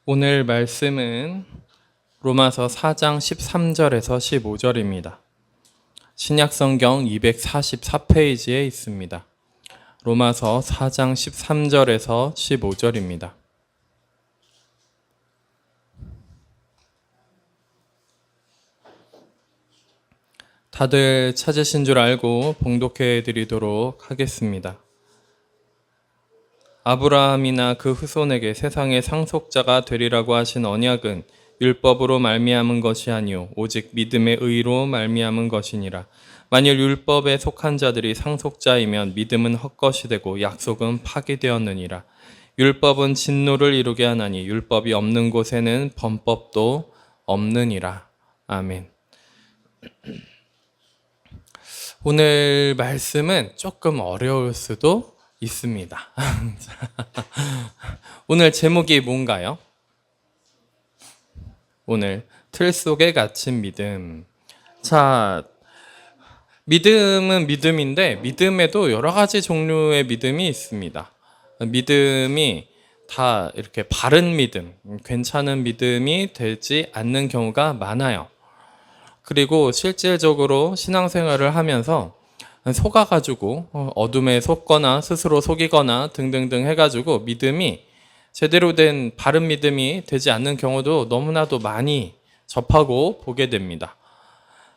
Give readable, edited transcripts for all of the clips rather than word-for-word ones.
오늘 말씀은 로마서 4장 13절에서 15절입니다. 신약성경 244페이지에 있습니다. 로마서 4장 13절에서 15절입니다. 다들 찾으신 줄 알고 봉독해 드리도록 하겠습니다. 아브라함이나 그 후손에게 세상의 상속자가 되리라고 하신 언약은 율법으로 말미암은 것이 아니요 오직 믿음의 의로 말미암은 것이니라. 만일 율법에 속한 자들이 상속자이면 믿음은 헛것이 되고 약속은 파기되었느니라. 율법은 진노를 이루게 하나니 율법이 없는 곳에는 범법도 없느니라. 아멘. 오늘 말씀은 조금 어려울 수도 있습니다. 오늘 제목이 뭔가요? 오늘 틀 속에 갇힌 믿음. 자, 믿음은 믿음인데 믿음에도 여러 가지 종류의 믿음이 있습니다. 믿음이 다 이렇게 바른 믿음, 괜찮은 믿음이 되지 않는 경우가 많아요. 그리고 실질적으로 신앙생활을 하면서 속아가지고 어둠에 속거나 스스로 속이거나 등등등 해가지고 믿음이 제대로 된 바른 믿음이 되지 않는 경우도 너무나도 많이 접하고 보게 됩니다.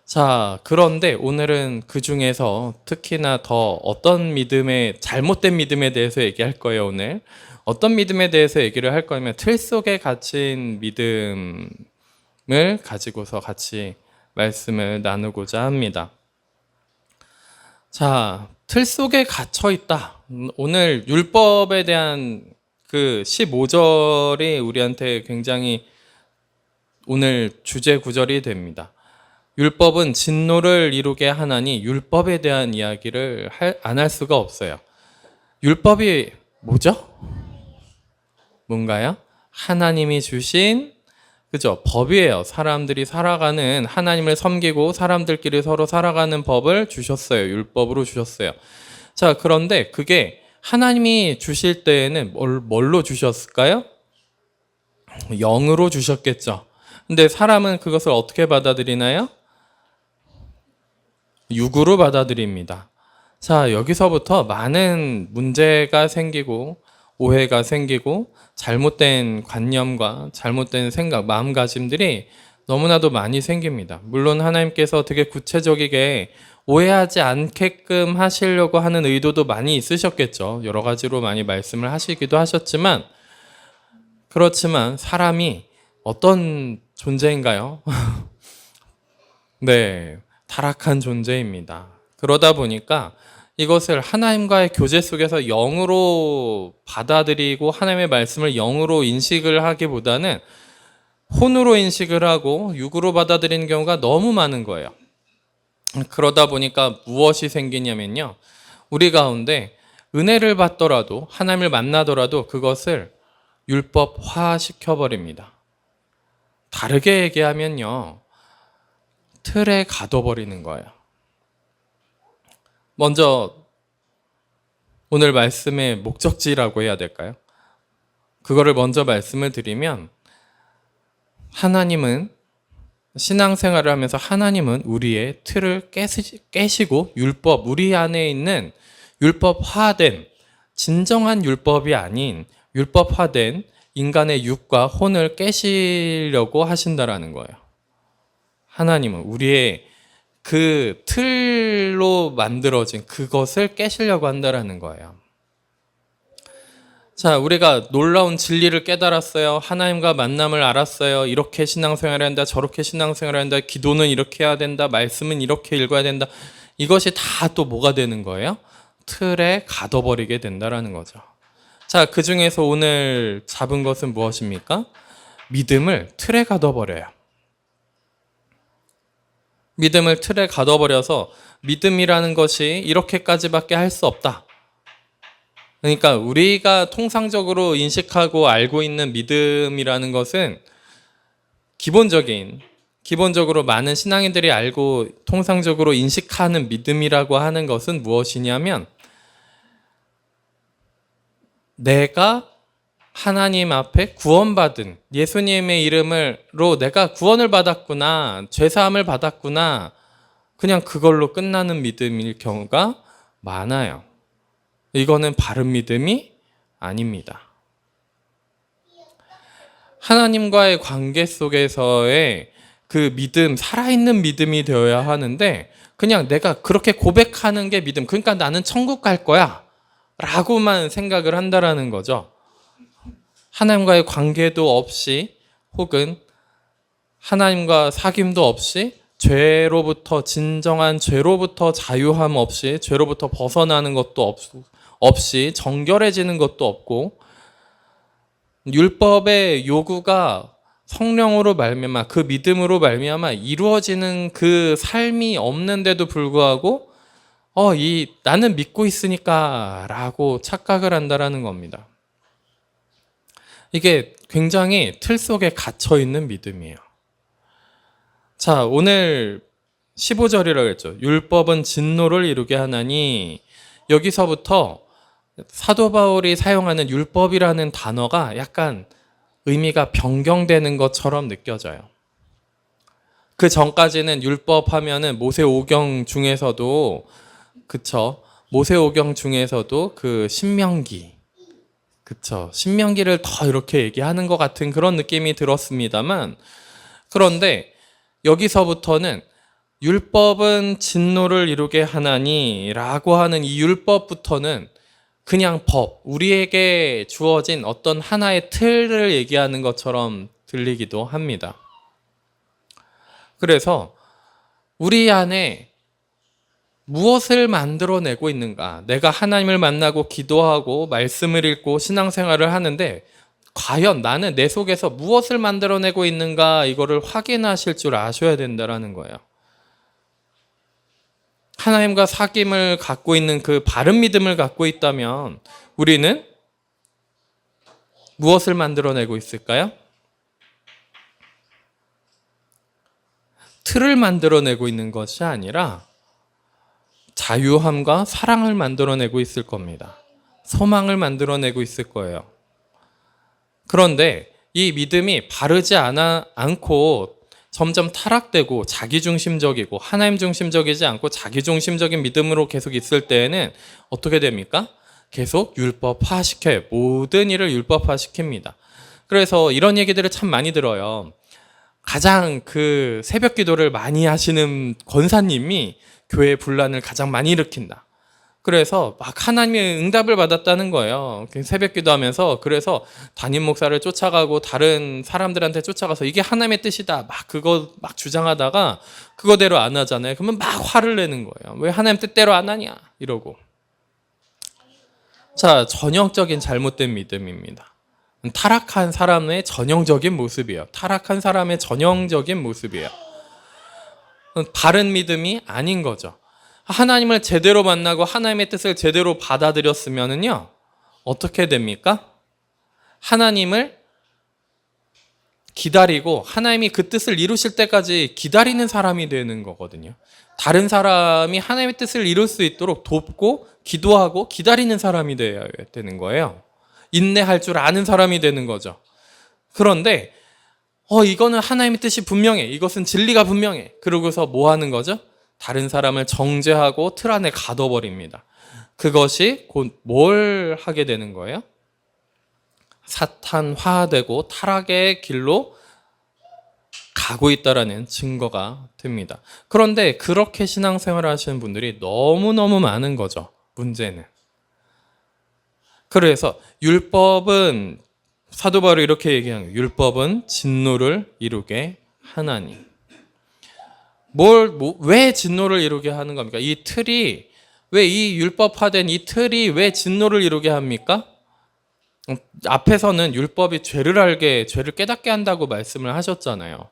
자, 그런데 오늘은 그 중에서 특히나 더 어떤 믿음의 잘못된 믿음에 대해서 얘기할 거예요. 오늘 어떤 믿음에 대해서 얘기를 할 거냐면 틀 속에 갇힌 믿음을 가지고서 같이 말씀을 나누고자 합니다. 자, 틀 속에 갇혀 있다. 오늘 율법에 대한 그 15절이 우리한테 굉장히 오늘 주제 구절이 됩니다. 율법은 진노를 이루게 하나니 율법에 대한 이야기를 안 할 수가 없어요. 율법이 뭐죠? 뭔가요? 하나님이 주신 그죠? 법이에요. 사람들이 살아가는 하나님을 섬기고 사람들끼리 서로 살아가는 법을 주셨어요. 율법으로 주셨어요. 자, 그런데 그게 하나님이 주실 때에는 뭘로 주셨을까요? 영으로 주셨겠죠. 근데 사람은 그것을 어떻게 받아들이나요? 육으로 받아들입니다. 자, 여기서부터 많은 문제가 생기고 오해가 생기고 잘못된 관념과 잘못된 생각, 마음가짐들이 너무나도 많이 생깁니다. 물론 하나님께서 되게 구체적이게 오해하지 않게끔 하시려고 하는 의도도 많이 있으셨겠죠. 여러 가지로 많이 말씀을 하시기도 하셨지만 그렇지만 사람이 어떤 존재인가요? 네, 타락한 존재입니다. 그러다 보니까 이것을 하나님과의 교제 속에서 영으로 받아들이고 하나님의 말씀을 영으로 인식을 하기보다는 혼으로 인식을 하고 육으로 받아들이는 경우가 너무 많은 거예요. 그러다 보니까 무엇이 생기냐면요. 우리 가운데 은혜를 받더라도 하나님을 만나더라도 그것을 율법화 시켜버립니다. 다르게 얘기하면요. 틀에 가둬버리는 거예요. 먼저 오늘 말씀의 목적지라고 해야 될까요? 그거를 먼저 말씀을 드리면 하나님은 신앙생활을 하면서 하나님은 우리의 틀을 깨시고 율법, 우리 안에 있는 율법화된 진정한 율법이 아닌 율법화된 인간의 육과 혼을 깨시려고 하신다라는 거예요. 하나님은 우리의 그 틀로 만들어진 그것을 깨시려고 한다라는 거예요. 자, 우리가 놀라운 진리를 깨달았어요. 하나님과 만남을 알았어요. 이렇게 신앙생활을 한다. 저렇게 신앙생활을 한다. 기도는 이렇게 해야 된다. 말씀은 이렇게 읽어야 된다. 이것이 다 또 뭐가 되는 거예요? 틀에 가둬버리게 된다라는 거죠. 자, 그 중에서 오늘 잡은 것은 무엇입니까? 믿음을 틀에 가둬버려요. 믿음을 틀에 가둬버려서 믿음이라는 것이 이렇게까지밖에 할 수 없다. 그러니까 우리가 통상적으로 인식하고 알고 있는 믿음이라는 것은 기본적으로 많은 신앙인들이 알고 통상적으로 인식하는 믿음이라고 하는 것은 무엇이냐면 내가 하나님 앞에 구원받은 예수님의 이름으로 내가 구원을 받았구나, 죄사함을 받았구나, 그냥 그걸로 끝나는 믿음일 경우가 많아요. 이거는 바른 믿음이 아닙니다. 하나님과의 관계 속에서의 그 믿음, 살아있는 믿음이 되어야 하는데 그냥 내가 그렇게 고백하는 게 믿음, 그러니까 나는 천국 갈 거야 라고만 생각을 한다라는 거죠. 하나님과의 관계도 없이 혹은 하나님과 사귐도 없이 죄로부터, 진정한 죄로부터 자유함 없이, 죄로부터 벗어나는 것도 없이 정결해지는 것도 없고, 율법의 요구가 성령으로 말미암아, 그 믿음으로 말미암아 이루어지는 그 삶이 없는데도 불구하고 나는 믿고 있으니까 라고 착각을 한다라는 겁니다. 이게 굉장히 틀 속에 갇혀 있는 믿음이에요. 자, 오늘 15절이라고 했죠. 율법은 진노를 이루게 하나니, 여기서부터 사도 바울이 사용하는 율법이라는 단어가 약간 의미가 변경되는 것처럼 느껴져요. 그 전까지는 율법 하면은 모세오경 중에서도, 그쵸, 모세오경 중에서도 그 신명기, 그쵸, 신명기를 더 이렇게 얘기하는 것 같은 그런 느낌이 들었습니다만, 그런데 여기서부터는 율법은 진노를 이루게 하나니 라고 하는 이 율법부터는 그냥 법, 우리에게 주어진 어떤 하나의 틀을 얘기하는 것처럼 들리기도 합니다. 그래서 우리 안에 무엇을 만들어내고 있는가? 내가 하나님을 만나고 기도하고 말씀을 읽고 신앙생활을 하는데 과연 나는 내 속에서 무엇을 만들어내고 있는가? 이거를 확인하실 줄 아셔야 된다는 거예요. 하나님과 사귐을 갖고 있는 그 바른 믿음을 갖고 있다면 우리는 무엇을 만들어내고 있을까요? 틀을 만들어내고 있는 것이 아니라 자유함과 사랑을 만들어내고 있을 겁니다. 소망을 만들어내고 있을 거예요. 그런데 이 믿음이 바르지 않고 점점 타락되고 자기중심적이고 하나님 중심적이지 않고 자기중심적인 믿음으로 계속 있을 때에는 어떻게 됩니까? 계속 율법화시켜요. 모든 일을 율법화시킵니다. 그래서 이런 얘기들을 참 많이 들어요. 가장 그 새벽 기도를 많이 하시는 권사님이 교회 분란을 가장 많이 일으킨다. 그래서 막 하나님의 응답을 받았다는 거예요. 새벽 기도하면서. 그래서 담임 목사를 쫓아가고 다른 사람들한테 쫓아가서 이게 하나님의 뜻이다 막 그거 막 주장하다가 그거대로 안 하잖아요. 그러면 막 화를 내는 거예요. 왜 하나님 뜻대로 안 하냐 이러고. 자, 전형적인 잘못된 믿음입니다. 타락한 사람의 전형적인 모습이에요. 타락한 사람의 전형적인 모습이에요. 바른 믿음이 아닌 거죠. 하나님을 제대로 만나고 하나님의 뜻을 제대로 받아들였으면은요, 어떻게 됩니까? 하나님을 기다리고 하나님이 그 뜻을 이루실 때까지 기다리는 사람이 되는 거거든요. 다른 사람이 하나님의 뜻을 이룰 수 있도록 돕고 기도하고 기다리는 사람이 되어야 되는 거예요. 인내할 줄 아는 사람이 되는 거죠. 그런데 이거는 하나님의 뜻이 분명해. 이것은 진리가 분명해. 그러고서 뭐 하는 거죠? 다른 사람을 정죄하고 틀 안에 가둬버립니다. 그것이 곧 뭘 하게 되는 거예요? 사탄화되고 타락의 길로 가고 있다라는 증거가 됩니다. 그런데 그렇게 신앙생활을 하시는 분들이 너무너무 많은 거죠. 문제는. 그래서 율법은 사도 바울이 이렇게 얘기하는 거예요. 율법은 진노를 이루게 하나니. 왜 진노를 이루게 하는 겁니까? 이 틀이, 왜 이 율법화된 이 틀이 왜 진노를 이루게 합니까? 앞에서는 율법이 죄를 깨닫게 한다고 말씀을 하셨잖아요.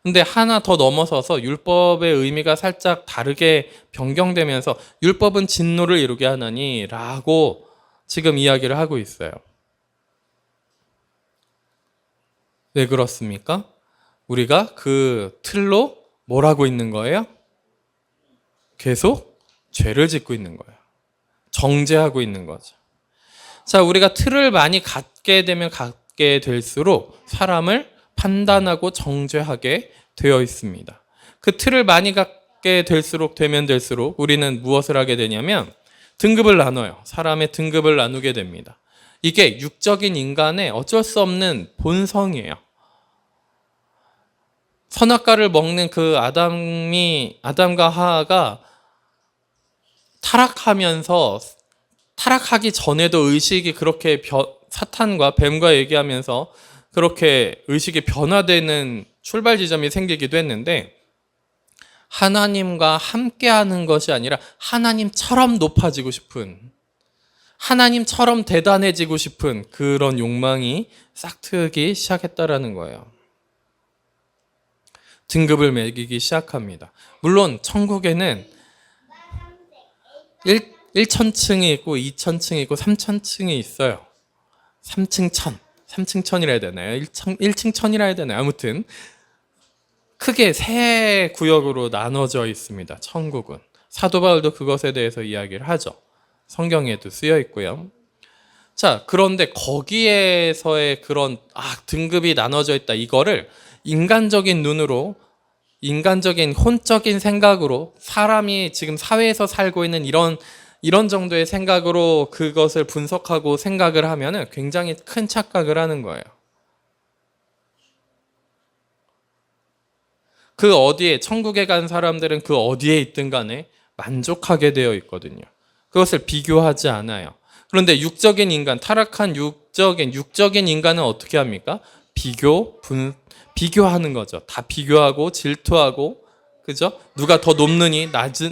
근데 하나 더 넘어서서 율법의 의미가 살짝 다르게 변경되면서 율법은 진노를 이루게 하나니 라고 지금 이야기를 하고 있어요. 왜 그렇습니까? 우리가 그 틀로 뭘 하고 있는 거예요? 계속 죄를 짓고 있는 거예요. 정죄하고 있는 거죠. 자, 우리가 틀을 많이 갖게 되면 갖게 될수록 사람을 판단하고 정죄하게 되어 있습니다. 그 틀을 많이 갖게 될수록 우리는 무엇을 하게 되냐면 등급을 나눠요. 사람의 등급을 나누게 됩니다. 이게 육적인 인간의 어쩔 수 없는 본성이에요. 선악과를 먹는 그 아담과 하하가 타락하기 전에도 의식이 그렇게 사탄과 뱀과 얘기하면서 그렇게 의식이 변화되는 출발 지점이 생기기도 했는데, 하나님과 함께하는 것이 아니라 하나님처럼 높아지고 싶은, 하나님처럼 대단해지고 싶은 그런 욕망이 싹트기 시작했다라는 거예요. 등급을 매기기 시작합니다. 물론 천국에는 1천층이 있고 2천층이 있고 3천층이 있어요. 3층 천이라 해야 되나요? 1층 천이라 해야 되나요? 아무튼 크게 세 구역으로 나눠져 있습니다. 천국은. 사도 바울도 그것에 대해서 이야기를 하죠. 성경에도 쓰여 있고요. 자, 그런데 거기에서의 그런 등급이 나눠져 있다, 이거를 인간적인 눈으로, 인간적인 혼적인 생각으로, 사람이 지금 사회에서 살고 있는 이런 정도의 생각으로 그것을 분석하고 생각을 하면은 굉장히 큰 착각을 하는 거예요. 그 어디에, 천국에 간 사람들은 그 어디에 있든 간에 만족하게 되어 있거든요. 그것을 비교하지 않아요. 그런데 육적인 인간, 타락한 육적인 인간은 어떻게 합니까? 비교하는 거죠. 다 비교하고 질투하고, 그죠? 누가 더 높느니,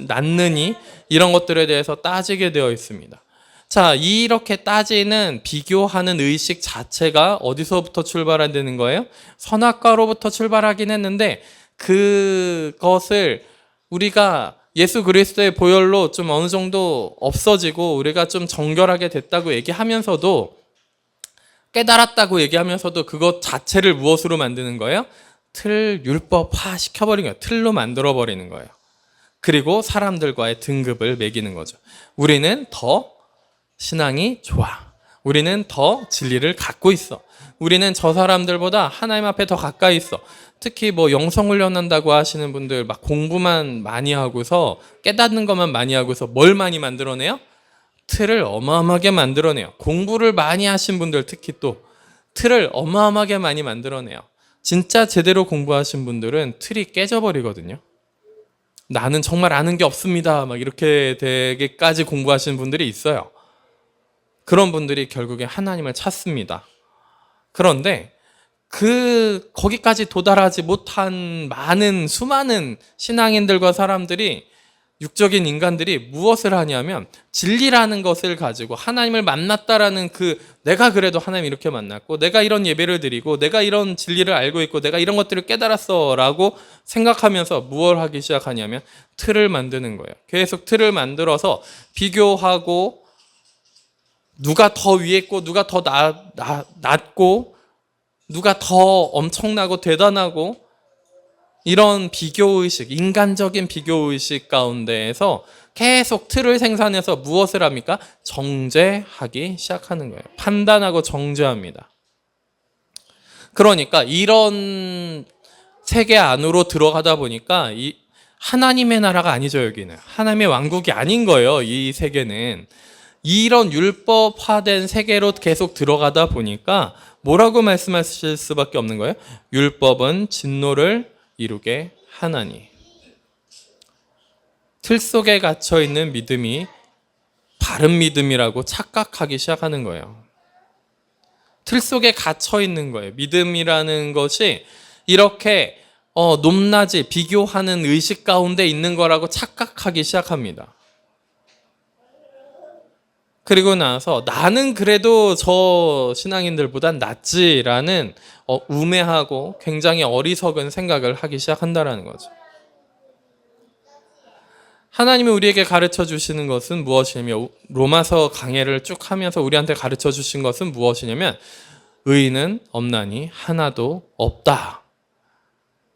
낮느니, 이런 것들에 대해서 따지게 되어 있습니다. 자, 이렇게 따지는, 비교하는 의식 자체가 어디서부터 출발되는 거예요? 선악과로부터 출발하긴 했는데, 그것을 우리가 예수 그리스도의 보혈로 좀 어느 정도 없어지고 우리가 좀 정결하게 됐다고 얘기하면서도, 깨달았다고 얘기하면서도 그것 자체를 무엇으로 만드는 거예요? 율법화 시켜버린 거예요. 틀로 만들어버리는 거예요. 그리고 사람들과의 등급을 매기는 거죠. 우리는 더 신앙이 좋아. 우리는 더 진리를 갖고 있어. 우리는 저 사람들보다 하나님 앞에 더 가까이 있어. 특히 영성훈련한다고 하시는 분들 막 공부만 많이 하고서, 깨닫는 것만 많이 하고서 뭘 많이 만들어내요? 틀을 어마어마하게 만들어내요. 공부를 많이 하신 분들 특히 또 틀을 어마어마하게 많이 만들어내요. 진짜 제대로 공부하신 분들은 틀이 깨져버리거든요. 나는 정말 아는 게 없습니다, 막 이렇게 되게까지 공부하시는 분들이 있어요. 그런 분들이 결국에 하나님을 찾습니다. 그런데 거기까지 도달하지 못한 수많은 신앙인들과 사람들이, 육적인 인간들이 무엇을 하냐면, 진리라는 것을 가지고 하나님을 만났다라는 내가 그래도 하나님 이렇게 만났고, 내가 이런 예배를 드리고, 내가 이런 진리를 알고 있고, 내가 이런 것들을 깨달았어 라고 생각하면서 무엇을 하기 시작하냐면 틀을 만드는 거예요. 계속 틀을 만들어서 비교하고, 누가 더 위에 있고, 누가 더 낮고, 누가 더 엄청나고 대단하고, 이런 비교의식, 인간적인 비교의식 가운데에서 계속 틀을 생산해서 무엇을 합니까? 정죄하기 시작하는 거예요. 판단하고 정죄합니다. 그러니까 이런 세계 안으로 들어가다 보니까 하나님의 나라가 아니죠, 여기는. 하나님의 왕국이 아닌 거예요, 이 세계는. 이런 율법화된 세계로 계속 들어가다 보니까 뭐라고 말씀하실 수밖에 없는 거예요? 율법은 진노를 이루게 하나니. 틀 속에 갇혀 있는 믿음이 바른 믿음이라고 착각하기 시작하는 거예요. 틀 속에 갇혀 있는 거예요. 믿음이라는 것이 이렇게 높낮이 비교하는 의식 가운데 있는 거라고 착각하기 시작합니다. 그리고 나서 나는 그래도 저 신앙인들보단 낫지라는 우매하고 굉장히 어리석은 생각을 하기 시작한다는 거죠. 하나님이 우리에게 가르쳐 주시는 것은 무엇이냐면, 로마서 강해를 쭉 하면서 우리한테 가르쳐 주신 것은 무엇이냐면, 의인은 없나니 하나도 없다.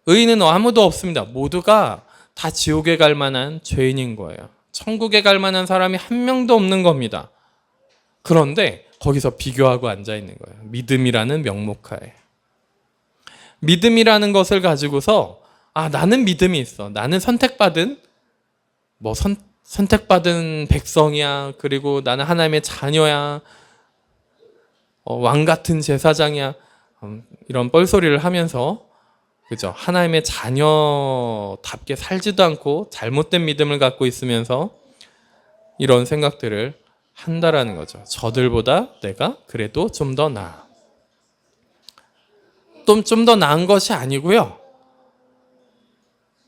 의인은 아무도 없습니다. 모두가 다 지옥에 갈 만한 죄인인 거예요. 천국에 갈 만한 사람이 한 명도 없는 겁니다. 그런데 거기서 비교하고 앉아 있는 거예요. 믿음이라는 명목하에. 믿음이라는 것을 가지고서 나는 믿음이 있어. 나는 선택받은 선택받은 백성이야. 그리고 나는 하나님의 자녀야. 왕 같은 제사장이야. 이런 뻘소리를 하면서 그죠? 하나님의 자녀답게 살지도 않고 잘못된 믿음을 갖고 있으면서 이런 생각들을 한다라는 거죠. 저들보다 내가 그래도 좀 더 나아. 좀 더 나은 것이 아니고요.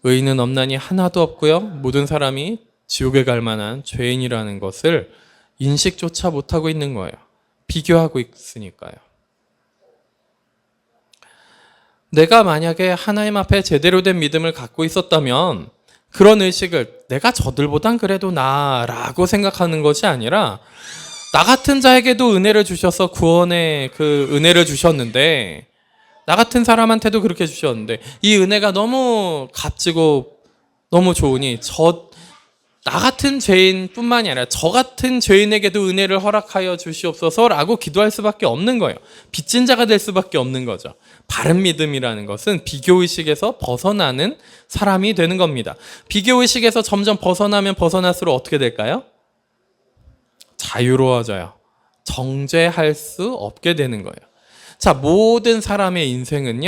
의인은 없나니 하나도 없고요. 모든 사람이 지옥에 갈 만한 죄인이라는 것을 인식조차 못하고 있는 거예요. 비교하고 있으니까요. 내가 만약에 하나님 앞에 제대로 된 믿음을 갖고 있었다면 그런 의식을 내가 저들보단 그래도 나라고 생각하는 것이 아니라 나 같은 자에게도 은혜를 주셔서 구원의 그 은혜를 주셨는데 나 같은 사람한테도 그렇게 주셨는데 이 은혜가 너무 값지고 너무 좋으니 나 같은 죄인뿐만이 아니라 저 같은 죄인에게도 은혜를 허락하여 주시옵소서라고 기도할 수밖에 없는 거예요. 빚진 자가 될 수밖에 없는 거죠. 바른 믿음이라는 것은 비교의식에서 벗어나는 사람이 되는 겁니다. 비교의식에서 점점 벗어나면 벗어날수록 어떻게 될까요? 자유로워져요. 정죄할 수 없게 되는 거예요. 자, 모든 사람의 인생은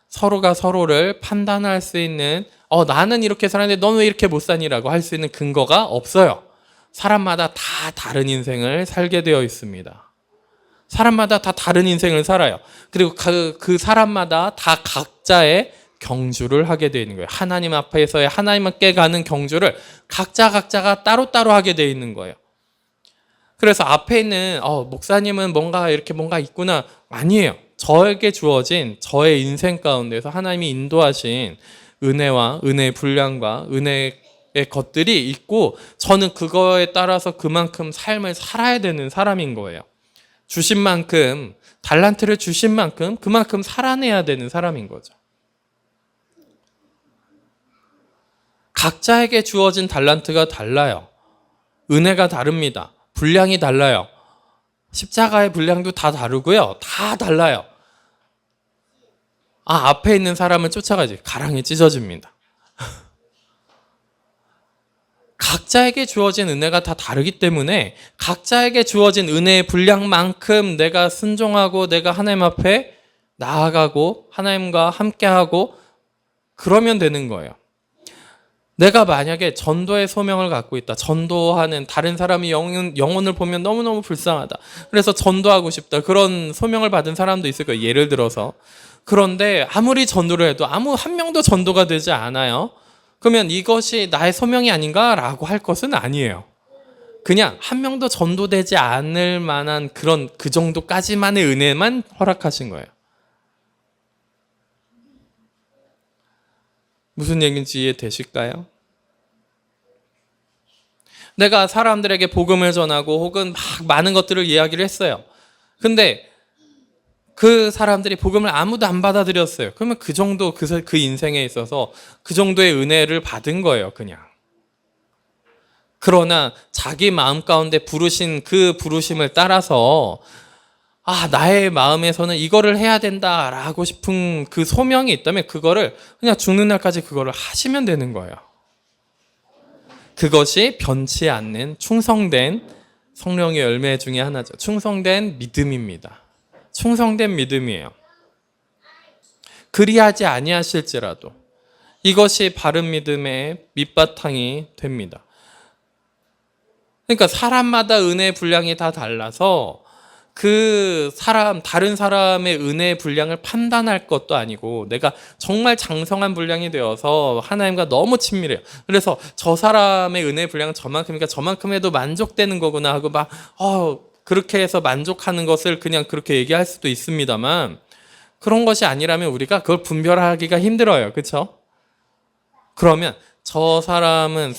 서로가 서로를 판단할 수 있는 나는 이렇게 살았는데 너는 왜 이렇게 못 사니라고 할 수 있는 근거가 없어요. 사람마다 다 다른 인생을 살게 되어 있습니다. 사람마다 다 다른 인생을 살아요. 그리고 그 사람마다 다 각자의 경주를 하게 되어 있는 거예요. 하나님 앞에서의 하나님께 가는 경주를 각자가 따로따로 하게 되어 있는 거예요. 그래서 앞에 있는 목사님은 뭔가 있구나. 아니에요. 저에게 주어진 저의 인생 가운데서 하나님이 인도하신 은혜와 은혜의 분량과 은혜의 것들이 있고 저는 그거에 따라서 그만큼 삶을 살아야 되는 사람인 거예요. 주신 만큼, 달란트를 주신 만큼 그만큼 살아내야 되는 사람인 거죠. 각자에게 주어진 달란트가 달라요. 은혜가 다릅니다. 분량이 달라요. 십자가의 분량도 다 다르고요. 다 달라요. 앞에 있는 사람을 쫓아가지. 가랑이 찢어집니다. 각자에게 주어진 은혜가 다 다르기 때문에 각자에게 주어진 은혜의 분량만큼 내가 순종하고 내가 하나님 앞에 나아가고 하나님과 함께하고 그러면 되는 거예요. 내가 만약에 전도의 소명을 갖고 있다. 전도하는 다른 사람이 영혼을 보면 너무너무 불쌍하다. 그래서 전도하고 싶다. 그런 소명을 받은 사람도 있을 거예요. 예를 들어서. 그런데 아무리 전도를 해도 한 명도 전도가 되지 않아요. 그러면 이것이 나의 소명이 아닌가라고 할 것은 아니에요. 그냥 한 명도 전도되지 않을 만한 그 정도까지만의 은혜만 허락하신 거예요. 무슨 얘기인지 이해되실까요? 내가 사람들에게 복음을 전하고 혹은 막 많은 것들을 이야기를 했어요. 근데 그 사람들이 복음을 아무도 안 받아들였어요. 그러면 그 정도 그 인생에 있어서 그 정도의 은혜를 받은 거예요, 그냥. 그러나 자기 마음 가운데 부르신 그 부르심을 따라서 나의 마음에서는 이거를 해야 된다라고 싶은 그 소명이 있다면 그거를 그냥 죽는 날까지 그거를 하시면 되는 거예요. 그것이 변치 않는 충성된 성령의 열매 중에 하나죠. 충성된 믿음입니다. 충성된 믿음이에요. 그리하지 아니하실지라도 이것이 바른 믿음의 밑바탕이 됩니다. 그러니까 사람마다 은혜의 분량이 다 달라서 다른 사람의 은혜의 분량을 판단할 것도 아니고 내가 정말 장성한 분량이 되어서 하나님과 너무 친밀해요. 그래서 저 사람의 은혜의 분량은 저만큼이니까 저만큼 해도 만족되는 거구나 하고 그렇게 해서 만족하는 것을 그냥 그렇게 얘기할 수도 있습니다만 그런 것이 아니라면 우리가 그걸 분별하기가 힘들어요. 그렇죠? 그러면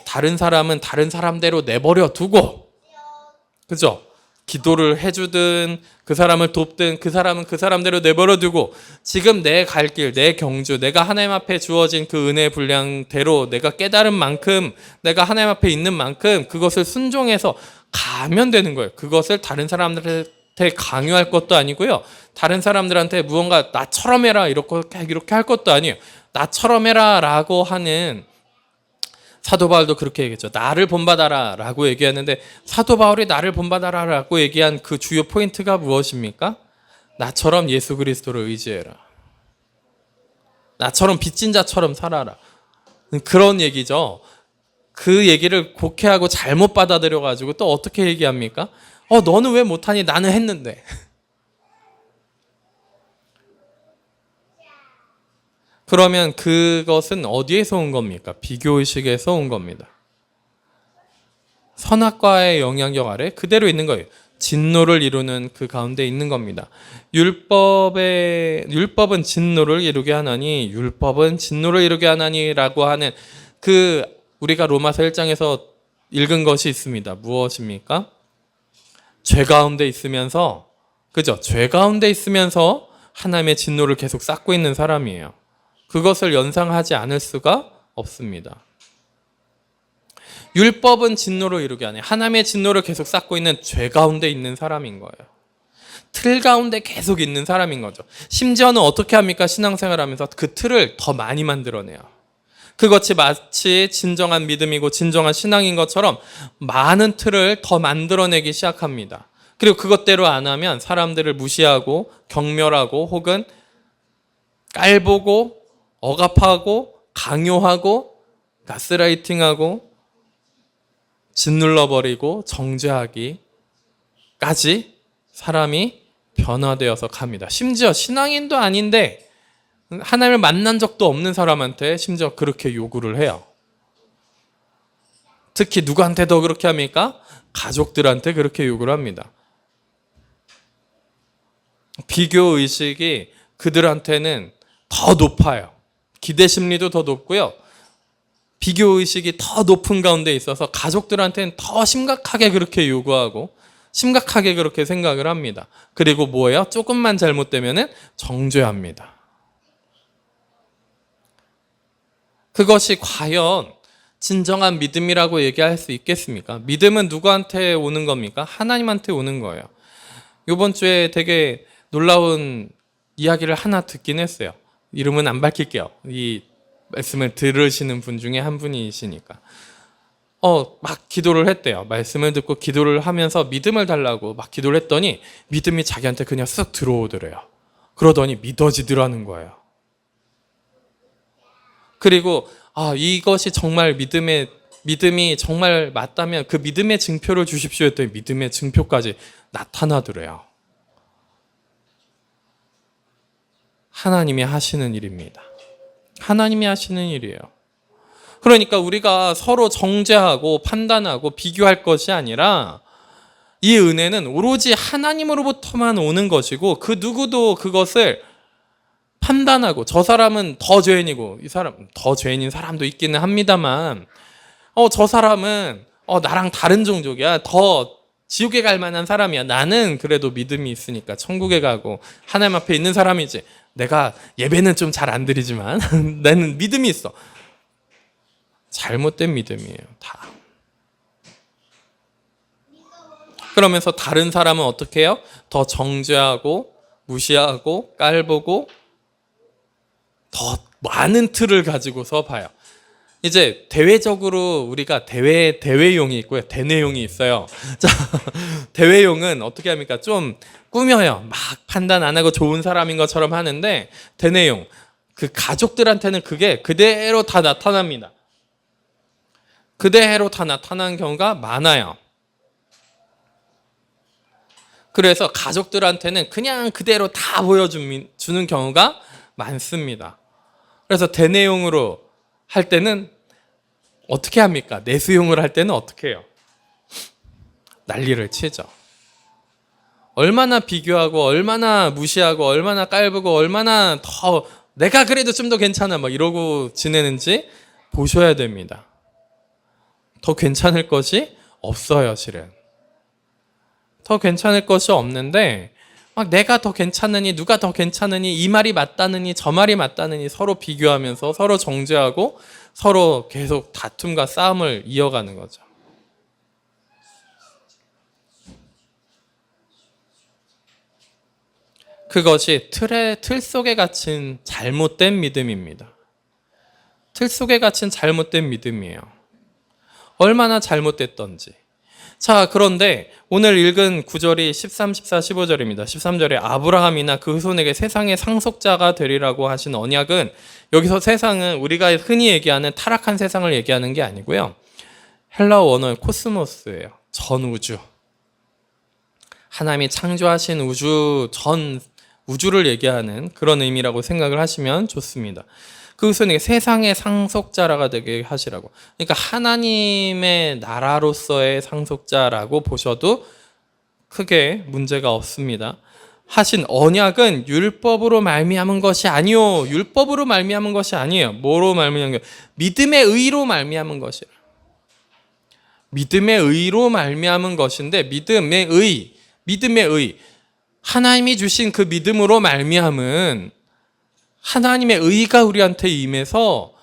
다른 사람대로 내버려 두고 그죠? 기도를 해주든 그 사람을 돕든 그 사람은 그 사람대로 내버려 두고 지금 내 갈 길, 내 경주, 내가 하나님 앞에 주어진 그 은혜의 분량대로 내가 깨달은 만큼 내가 하나님 앞에 있는 만큼 그것을 순종해서 가면 되는 거예요. 그것을 다른 사람들한테 강요할 것도 아니고요. 다른 사람들한테 무언가 나처럼 해라 이렇게 할 것도 아니에요. 나처럼 해라라고 하는, 사도 바울도 그렇게 얘기했죠. 나를 본받아라라고 얘기하는데, 사도 바울이 나를 본받아라라고 얘기한 그 주요 포인트가 무엇입니까? 나처럼 예수 그리스도를 의지해라. 나처럼 빚진 자처럼 살아라. 그런 얘기죠. 그 얘기를 곡해하고 잘못 받아들여가지고 또 어떻게 얘기합니까? 너는 왜 못하니? 나는 했는데. 그러면 그것은 어디에서 온 겁니까? 비교의식에서 온 겁니다. 선악과의 영향력 아래 그대로 있는 거예요. 진노를 이루는 그 가운데 있는 겁니다. 율법은 진노를 이루게 하나니, 율법은 진노를 이루게 하나니라고 하는 그 우리가 로마서 1장에서 읽은 것이 있습니다. 무엇입니까? 죄 가운데 있으면서, 그죠? 죄 가운데 있으면서 하나님의 진노를 계속 쌓고 있는 사람이에요. 그것을 연상하지 않을 수가 없습니다. 율법은 진노를 이루게 하네. 하나님의 진노를 계속 쌓고 있는 죄 가운데 있는 사람인 거예요. 틀 가운데 계속 있는 사람인 거죠. 심지어는 어떻게 합니까? 신앙생활하면서 그 틀을 더 많이 만들어내요. 그것이 마치 진정한 믿음이고 진정한 신앙인 것처럼 많은 틀을 더 만들어내기 시작합니다. 그리고 그것대로 안 하면 사람들을 무시하고 경멸하고 혹은 깔보고 억압하고 강요하고 가스라이팅하고 짓눌러버리고 정죄하기까지 사람이 변화되어서 갑니다. 심지어 신앙인도 아닌데 하나님을 만난 적도 없는 사람한테 심지어 그렇게 요구를 해요. 특히 누구한테 더 그렇게 합니까? 가족들한테 그렇게 요구를 합니다. 비교의식이 그들한테는 더 높아요. 기대심리도 더 높고요. 비교의식이 더 높은 가운데 있어서 가족들한테는 더 심각하게 그렇게 요구하고 심각하게 그렇게 생각을 합니다. 그리고 뭐예요? 조금만 잘못되면 정죄합니다. 그것이 과연 진정한 믿음이라고 얘기할 수 있겠습니까? 믿음은 누구한테 오는 겁니까? 하나님한테 오는 거예요. 이번 주에 되게 놀라운 이야기를 하나 듣긴 했어요. 이름은 안 밝힐게요. 이 말씀을 들으시는 분 중에 한 분이시니까. 막 기도를 했대요. 말씀을 듣고 기도를 하면서 믿음을 달라고 막 기도를 했더니 믿음이 자기한테 그냥 쓱 들어오더래요. 그러더니 믿어지더라는 거예요. 그리고 이것이 정말 믿음이 정말 맞다면 그 믿음의 증표를 주십시오 했더니 믿음의 증표까지 나타나더래요. 하나님이 하시는 일입니다. 하나님이 하시는 일이에요. 그러니까 우리가 서로 정죄하고 판단하고 비교할 것이 아니라 이 은혜는 오로지 하나님으로부터만 오는 것이고 그 누구도 그것을 판단하고 저 사람은 더 죄인이고 이 사람 더 죄인인 사람도 있기는 합니다만 저 사람은 나랑 다른 종족이야. 더 지옥에 갈 만한 사람이야. 나는 그래도 믿음이 있으니까 천국에 가고 하나님 앞에 있는 사람이지. 내가 예배는 좀 잘 안 드리지만 나는 믿음이 있어. 잘못된 믿음이에요. 다. 그러면서 다른 사람은 어떻게 해요? 더 정죄하고 무시하고 깔보고 더 많은 틀을 가지고서 봐요. 이제 대외적으로 우리가 대외용이 있고요. 대내용이 있어요. 자, 대외용은 어떻게 합니까? 좀 꾸며요. 막 판단 안 하고 좋은 사람인 것처럼 하는데 대내용, 그 가족들한테는 그게 그대로 다 나타납니다. 그대로 다 나타나는 경우가 많아요. 그래서 가족들한테는 그냥 그대로 다 보여주는 경우가 많습니다. 그래서 대내용으로 할 때는 어떻게 합니까? 내수용을 할 때는 어떻게 해요? 난리를 치죠. 얼마나 비교하고 얼마나 무시하고 얼마나 깔보고 얼마나 더 내가 그래도 좀 더 괜찮아 막 이러고 지내는지 보셔야 됩니다. 더 괜찮을 것이 없어요, 실은. 더 괜찮을 것이 없는데 막 내가 더 괜찮으니 누가 더 괜찮으니 이 말이 맞다느니 저 말이 맞다느니 서로 비교하면서 서로 정죄하고 서로 계속 다툼과 싸움을 이어가는 거죠. 그것이 틀 속에 갇힌 잘못된 믿음입니다. 틀 속에 갇힌 잘못된 믿음이에요. 얼마나 잘못됐던지. 자, 그런데 오늘 읽은 구절이 13, 14, 15절입니다. 13절에 아브라함이나 그 후손에게 세상의 상속자가 되리라고 하신 언약은, 여기서 세상은 우리가 흔히 얘기하는 타락한 세상을 얘기하는 게 아니고요. 헬라어 원어의 코스모스예요. 전 우주. 하나님이 창조하신 우주, 전 우주를 얘기하는 그런 의미라고 생각을 하시면 좋습니다. 그 후손에게 세상의 상속자라가 되게 하시라고. 그러니까 하나님의 나라로서의 상속자라고 보셔도 크게 문제가 없습니다. 하신 언약은 율법으로 말미암은 것이 아니요. 율법으로 말미암은 것이 아니에요. 뭐로 말미암은 것? 믿음의 의로 말미암은 것이에요. 믿음의 의로 말미암은 것인데, 믿음의 의. 하나님이 주신 그 믿음으로 말미암은 하나님의 의가 우리한테 임해서,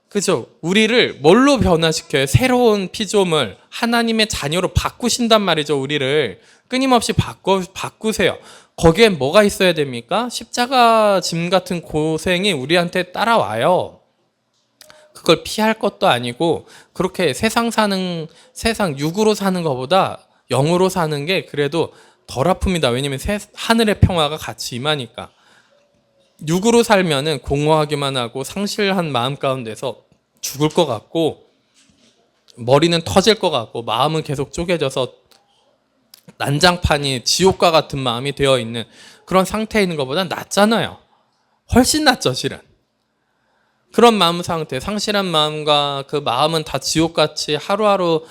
그죠? 우리를 뭘로 변화시켜요? 새로운 피조물, 하나님의 자녀로 바꾸신단 말이죠. 우리를 끊임없이 바꾸세요. 거기엔 뭐가 있어야 됩니까? 십자가 짐 같은 고생이 우리한테 따라와요. 그걸 피할 것도 아니고, 그렇게 세상 육으로 사는 것보다 영으로 사는 게 그래도 덜 아픕니다. 왜냐면 하늘의 평화가 같이 임하니까. 육으로 살면은 공허하기만 하고 상실한 마음 가운데서 죽을 것 같고, 머리는 터질 것 같고, 마음은 계속 쪼개져서 난장판이 지옥과 같은 마음이 되어 있는 그런 상태에 있는 것보다 낫잖아요. 훨씬 낫죠, 실은. 그런 마음 상태, 상실한 마음과 그 마음은 다 지옥같이 하루하루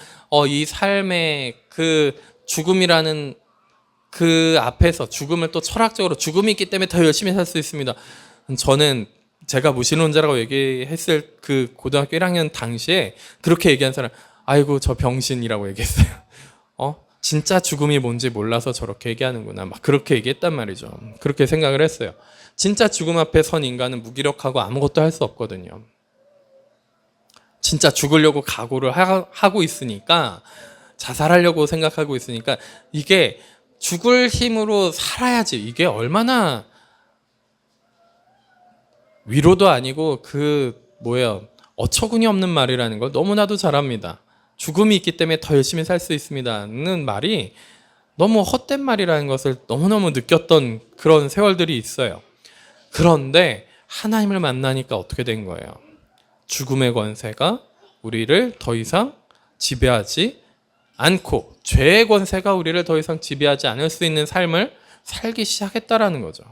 이 삶의 그 죽음이라는 그 앞에서, 죽음을 또 철학적으로, 죽음이 있기 때문에 더 열심히 살 수 있습니다. 저는 제가 무신론자라고 얘기했을 그 고등학교 1학년 당시에 그렇게 얘기한 사람, 아이고 저 병신이라고 얘기했어요. 진짜 죽음이 뭔지 몰라서 저렇게 얘기하는구나, 막 그렇게 얘기했단 말이죠. 그렇게 생각을 했어요. 진짜 죽음 앞에 선 인간은 무기력하고 아무것도 할 수 없거든요. 진짜 죽으려고 각오를 하고 있으니까, 자살하려고 생각하고 있으니까, 이게 죽을 힘으로 살아야지, 이게 얼마나 위로도 아니고 어처구니 없는 말이라는 걸 너무나도 잘 압니다. 죽음이 있기 때문에 더 열심히 살 수 있습니다는 말이 너무 헛된 말이라는 것을 너무너무 느꼈던 그런 세월들이 있어요. 그런데 하나님을 만나니까 어떻게 된 거예요? 죽음의 권세가 우리를 더 이상 지배하지 않고, 죄의 권세가 우리를 더 이상 지배하지 않을 수 있는 삶을 살기 시작했다라는 거죠.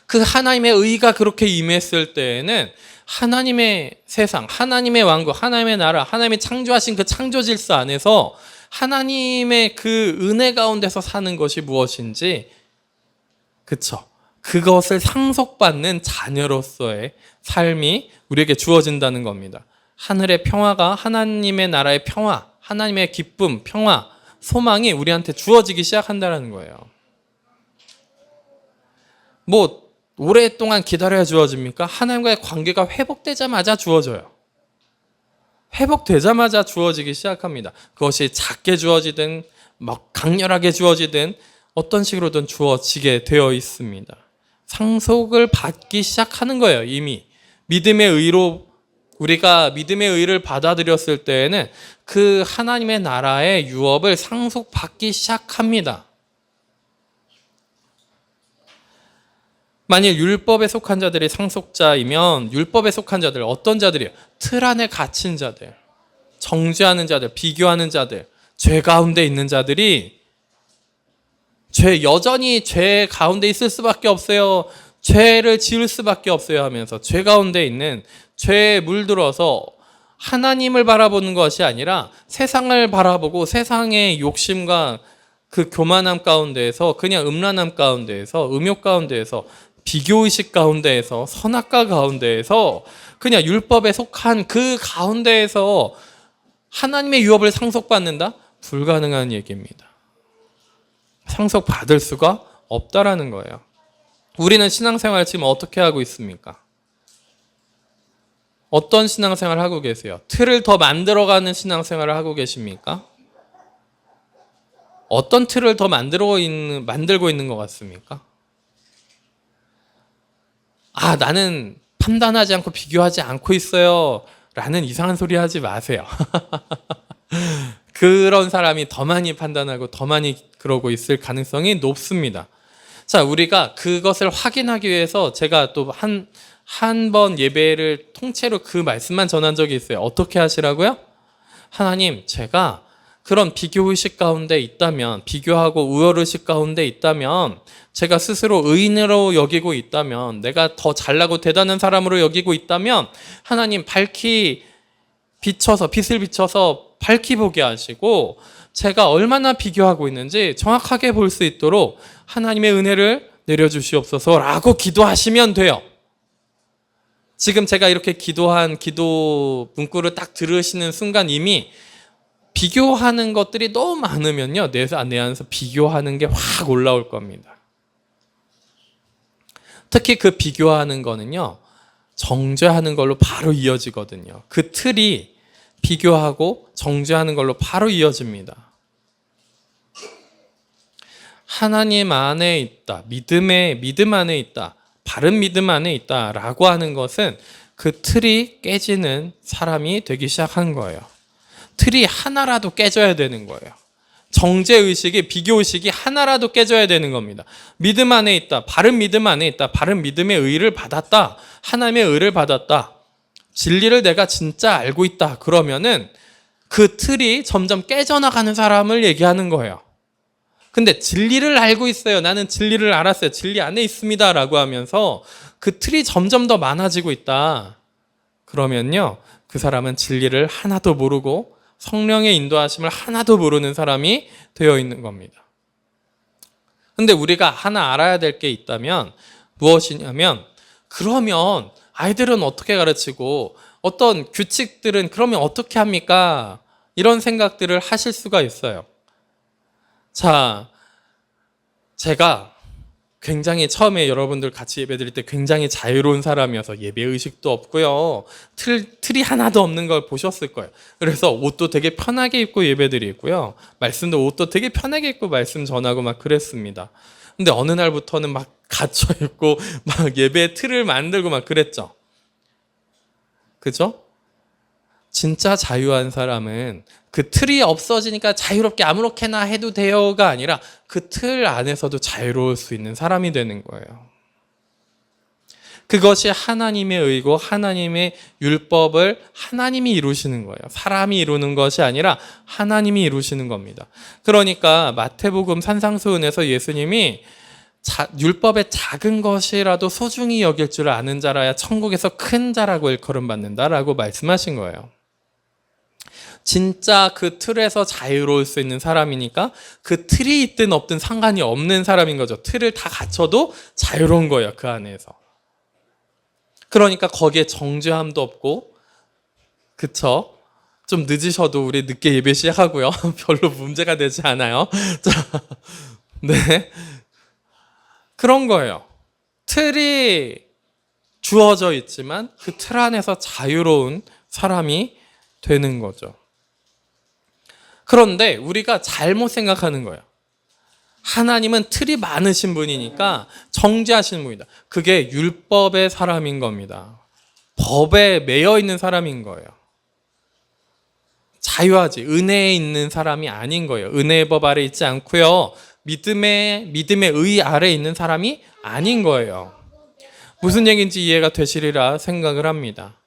그 하나님의 의가 그렇게 임했을 때에는 하나님의 세상, 하나님의 왕국, 하나님의 나라, 하나님이 창조하신 그 창조 질서 안에서 하나님의 그 은혜 가운데서 사는 것이 무엇인지, 그쵸? 그것을 상속받는 자녀로서의 삶이 우리에게 주어진다는 겁니다. 하늘의 평화가, 하나님의 나라의 평화, 하나님의 기쁨, 평화, 소망이 우리한테 주어지기 시작한다는 거예요. 오랫동안 기다려야 주어집니까? 하나님과의 관계가 회복되자마자 주어져요. 회복되자마자 주어지기 시작합니다. 그것이 작게 주어지든 강렬하게 주어지든 어떤 식으로든 주어지게 되어 있습니다. 상속을 받기 시작하는 거예요. 이미 믿음의 의로, 우리가 믿음의 의를 받아들였을 때에는 그 하나님의 나라의 유업을 상속받기 시작합니다. 만일 율법에 속한 자들이 상속자이면, 율법에 속한 자들 어떤 자들이에요? 틀 안에 갇힌 자들, 정죄하는 자들, 비교하는 자들, 죄 가운데 있는 자들이 여전히 죄 가운데 있을 수밖에 없어요. 죄를 지을 수밖에 없어요 하면서 죄 가운데 있는, 죄에 물들어서 하나님을 바라보는 것이 아니라 세상을 바라보고 세상의 욕심과 그 교만함 가운데에서, 그냥 음란함 가운데에서, 음욕 가운데에서, 비교의식 가운데에서, 선악과 가운데에서, 그냥 율법에 속한 그 가운데에서 하나님의 유업을 상속받는다? 불가능한 얘기입니다. 상속받을 수가 없다라는 거예요. 우리는 신앙생활 지금 어떻게 하고 있습니까? 어떤 신앙생활을 하고 계세요? 틀을 더 만들어가는 신앙생활을 하고 계십니까? 어떤 틀을 더 만들고 있는 것 같습니까? 아, 나는 판단하지 않고 비교하지 않고 있어요. 라는 이상한 소리 하지 마세요. 그런 사람이 더 많이 판단하고 더 많이 그러고 있을 가능성이 높습니다. 자, 우리가 그것을 확인하기 위해서 제가 또 한 번 예배를 통째로 그 말씀만 전한 적이 있어요. 어떻게 하시라고요? 하나님, 제가 그런 비교의식 가운데 있다면, 비교하고 우월의식 가운데 있다면, 제가 스스로 의인으로 여기고 있다면, 내가 더 잘나고 대단한 사람으로 여기고 있다면, 하나님 빛을 비춰서 밝히 보게 하시고, 제가 얼마나 비교하고 있는지 정확하게 볼 수 있도록 하나님의 은혜를 내려주시옵소서라고 기도하시면 돼요. 지금 제가 이렇게 기도한 기도 문구를 딱 들으시는 순간 이미 비교하는 것들이 너무 많으면요, 내 안에서 비교하는 게 확 올라올 겁니다. 특히 그 비교하는 거는요, 정죄하는 걸로 바로 이어지거든요. 그 틀이 비교하고 정죄하는 걸로 바로 이어집니다. 하나님 안에 있다, 믿음 안에 있다, 바른 믿음 안에 있다라고 하는 것은 그 틀이 깨지는 사람이 되기 시작한 거예요. 틀이 하나라도 깨져야 되는 거예요. 정죄의식이, 비교의식이 하나라도 깨져야 되는 겁니다. 믿음 안에 있다, 바른 믿음 안에 있다, 바른 믿음의 의를 받았다, 하나님의 의를 받았다, 진리를 내가 진짜 알고 있다, 그러면은 그 틀이 점점 깨져나가는 사람을 얘기하는 거예요. 근데 진리를 알고 있어요. 나는 진리를 알았어요. 진리 안에 있습니다. 라고 하면서 그 틀이 점점 더 많아지고 있다. 그러면요, 그 사람은 진리를 하나도 모르고 성령의 인도하심을 하나도 모르는 사람이 되어 있는 겁니다. 근데 우리가 하나 알아야 될 게 있다면 무엇이냐면, 그러면 아이들은 어떻게 가르치고 어떤 규칙들은 그러면 어떻게 합니까? 이런 생각들을 하실 수가 있어요. 자, 제가 굉장히 처음에 여러분들 같이 예배 드릴 때 굉장히 자유로운 사람이어서 예배의식도 없고요. 틀이 하나도 없는 걸 보셨을 거예요. 그래서 옷도 되게 편하게 입고 예배 드리고요. 말씀도 옷도 되게 편하게 입고 말씀 전하고 막 그랬습니다. 근데 어느 날부터는 막 갇혀 입고 막 예배 틀을 만들고 막 그랬죠. 그죠? 진짜 자유한 사람은 그 틀이 없어지니까 자유롭게 아무렇게나 해도 돼요가 아니라 그 틀 안에서도 자유로울 수 있는 사람이 되는 거예요. 그것이 하나님의 의고 하나님의 율법을 하나님이 이루시는 거예요. 사람이 이루는 것이 아니라 하나님이 이루시는 겁니다. 그러니까 마태복음 산상수훈에서 예수님이 율법의 작은 것이라도 소중히 여길 줄 아는 자라야 천국에서 큰 자라고 일컬음 받는다라고 말씀하신 거예요. 진짜 그 틀에서 자유로울 수 있는 사람이니까 그 틀이 있든 없든 상관이 없는 사람인 거죠. 틀을 다 갖춰도 자유로운 거예요, 그 안에서. 그러니까 거기에 정죄함도 없고, 그쵸? 좀 늦으셔도 우리 늦게 예배 시작하고요. 별로 문제가 되지 않아요. 자, 네. 그런 거예요. 틀이 주어져 있지만 그 틀 안에서 자유로운 사람이 되는 거죠. 그런데 우리가 잘못 생각하는 거예요. 하나님은 틀이 많으신 분이니까 정죄하시는 분이다. 그게 율법의 사람인 겁니다. 법에 매여 있는 사람인 거예요. 자유하지, 은혜에 있는 사람이 아닌 거예요. 은혜의 법 아래 있지 않고요. 믿음의 의 아래 있는 사람이 아닌 거예요. 무슨 얘기인지 이해가 되시리라 생각을 합니다.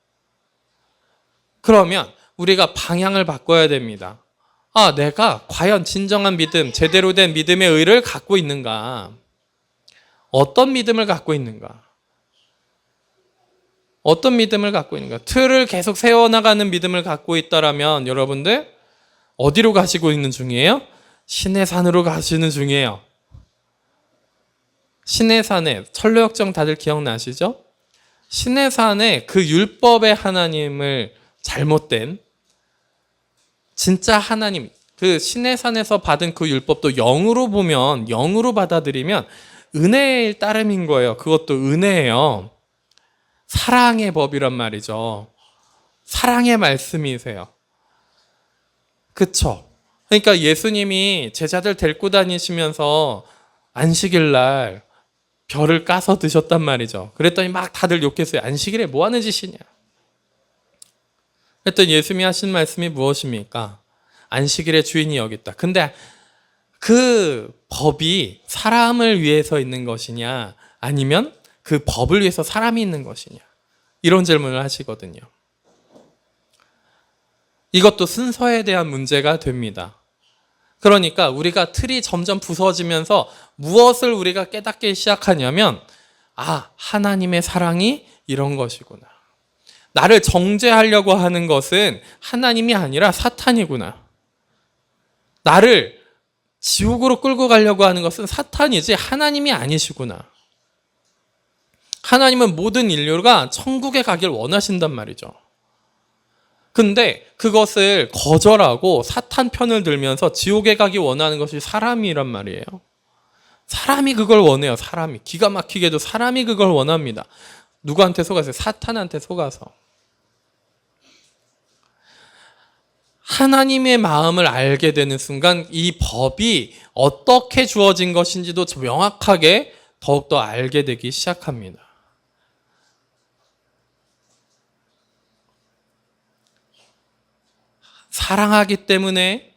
그러면 우리가 방향을 바꿔야 됩니다. 아, 내가 과연 진정한 믿음, 제대로 된 믿음의 의를 갖고 있는가? 어떤 믿음을 갖고 있는가? 어떤 믿음을 갖고 있는가? 틀을 계속 세워나가는 믿음을 갖고 있다라면 여러분들 어디로 가시고 있는 중이에요? 신의 산으로 가시는 중이에요. 신의 산에, 철로역정 다들 기억나시죠? 신의 산에 그 율법의 하나님을 잘못된 진짜 하나님, 그 신의 산에서 받은 그 율법도 영으로 보면, 영으로 받아들이면 은혜의 따름인 거예요. 그것도 은혜예요. 사랑의 법이란 말이죠. 사랑의 말씀이세요. 그쵸? 그러니까 예수님이 제자들 데리고 다니시면서 안식일 날 벼를 까서 드셨단 말이죠. 그랬더니 막 다들 욕했어요. 안식일에 뭐 하는 짓이냐. 그랬더니 예수님이 하신 말씀이 무엇입니까? 안식일의 주인이 여기 있다. 근데 그 법이 사람을 위해서 있는 것이냐, 아니면 그 법을 위해서 사람이 있는 것이냐, 이런 질문을 하시거든요. 이것도 순서에 대한 문제가 됩니다. 그러니까 우리가 틀이 점점 부서지면서 무엇을 우리가 깨닫기 시작하냐면, 하나님의 사랑이 이런 것이구나. 나를 정죄하려고 하는 것은 하나님이 아니라 사탄이구나. 나를 지옥으로 끌고 가려고 하는 것은 사탄이지 하나님이 아니시구나. 하나님은 모든 인류가 천국에 가길 원하신단 말이죠. 근데 그것을 거절하고 사탄 편을 들면서 지옥에 가기 원하는 것이 사람이란 말이에요. 사람이 그걸 원해요. 사람이. 기가 막히게도 사람이 그걸 원합니다. 누구한테 속아서? 사탄한테 속아서. 하나님의 마음을 알게 되는 순간 이 법이 어떻게 주어진 것인지도 명확하게 더욱더 알게 되기 시작합니다. 사랑하기 때문에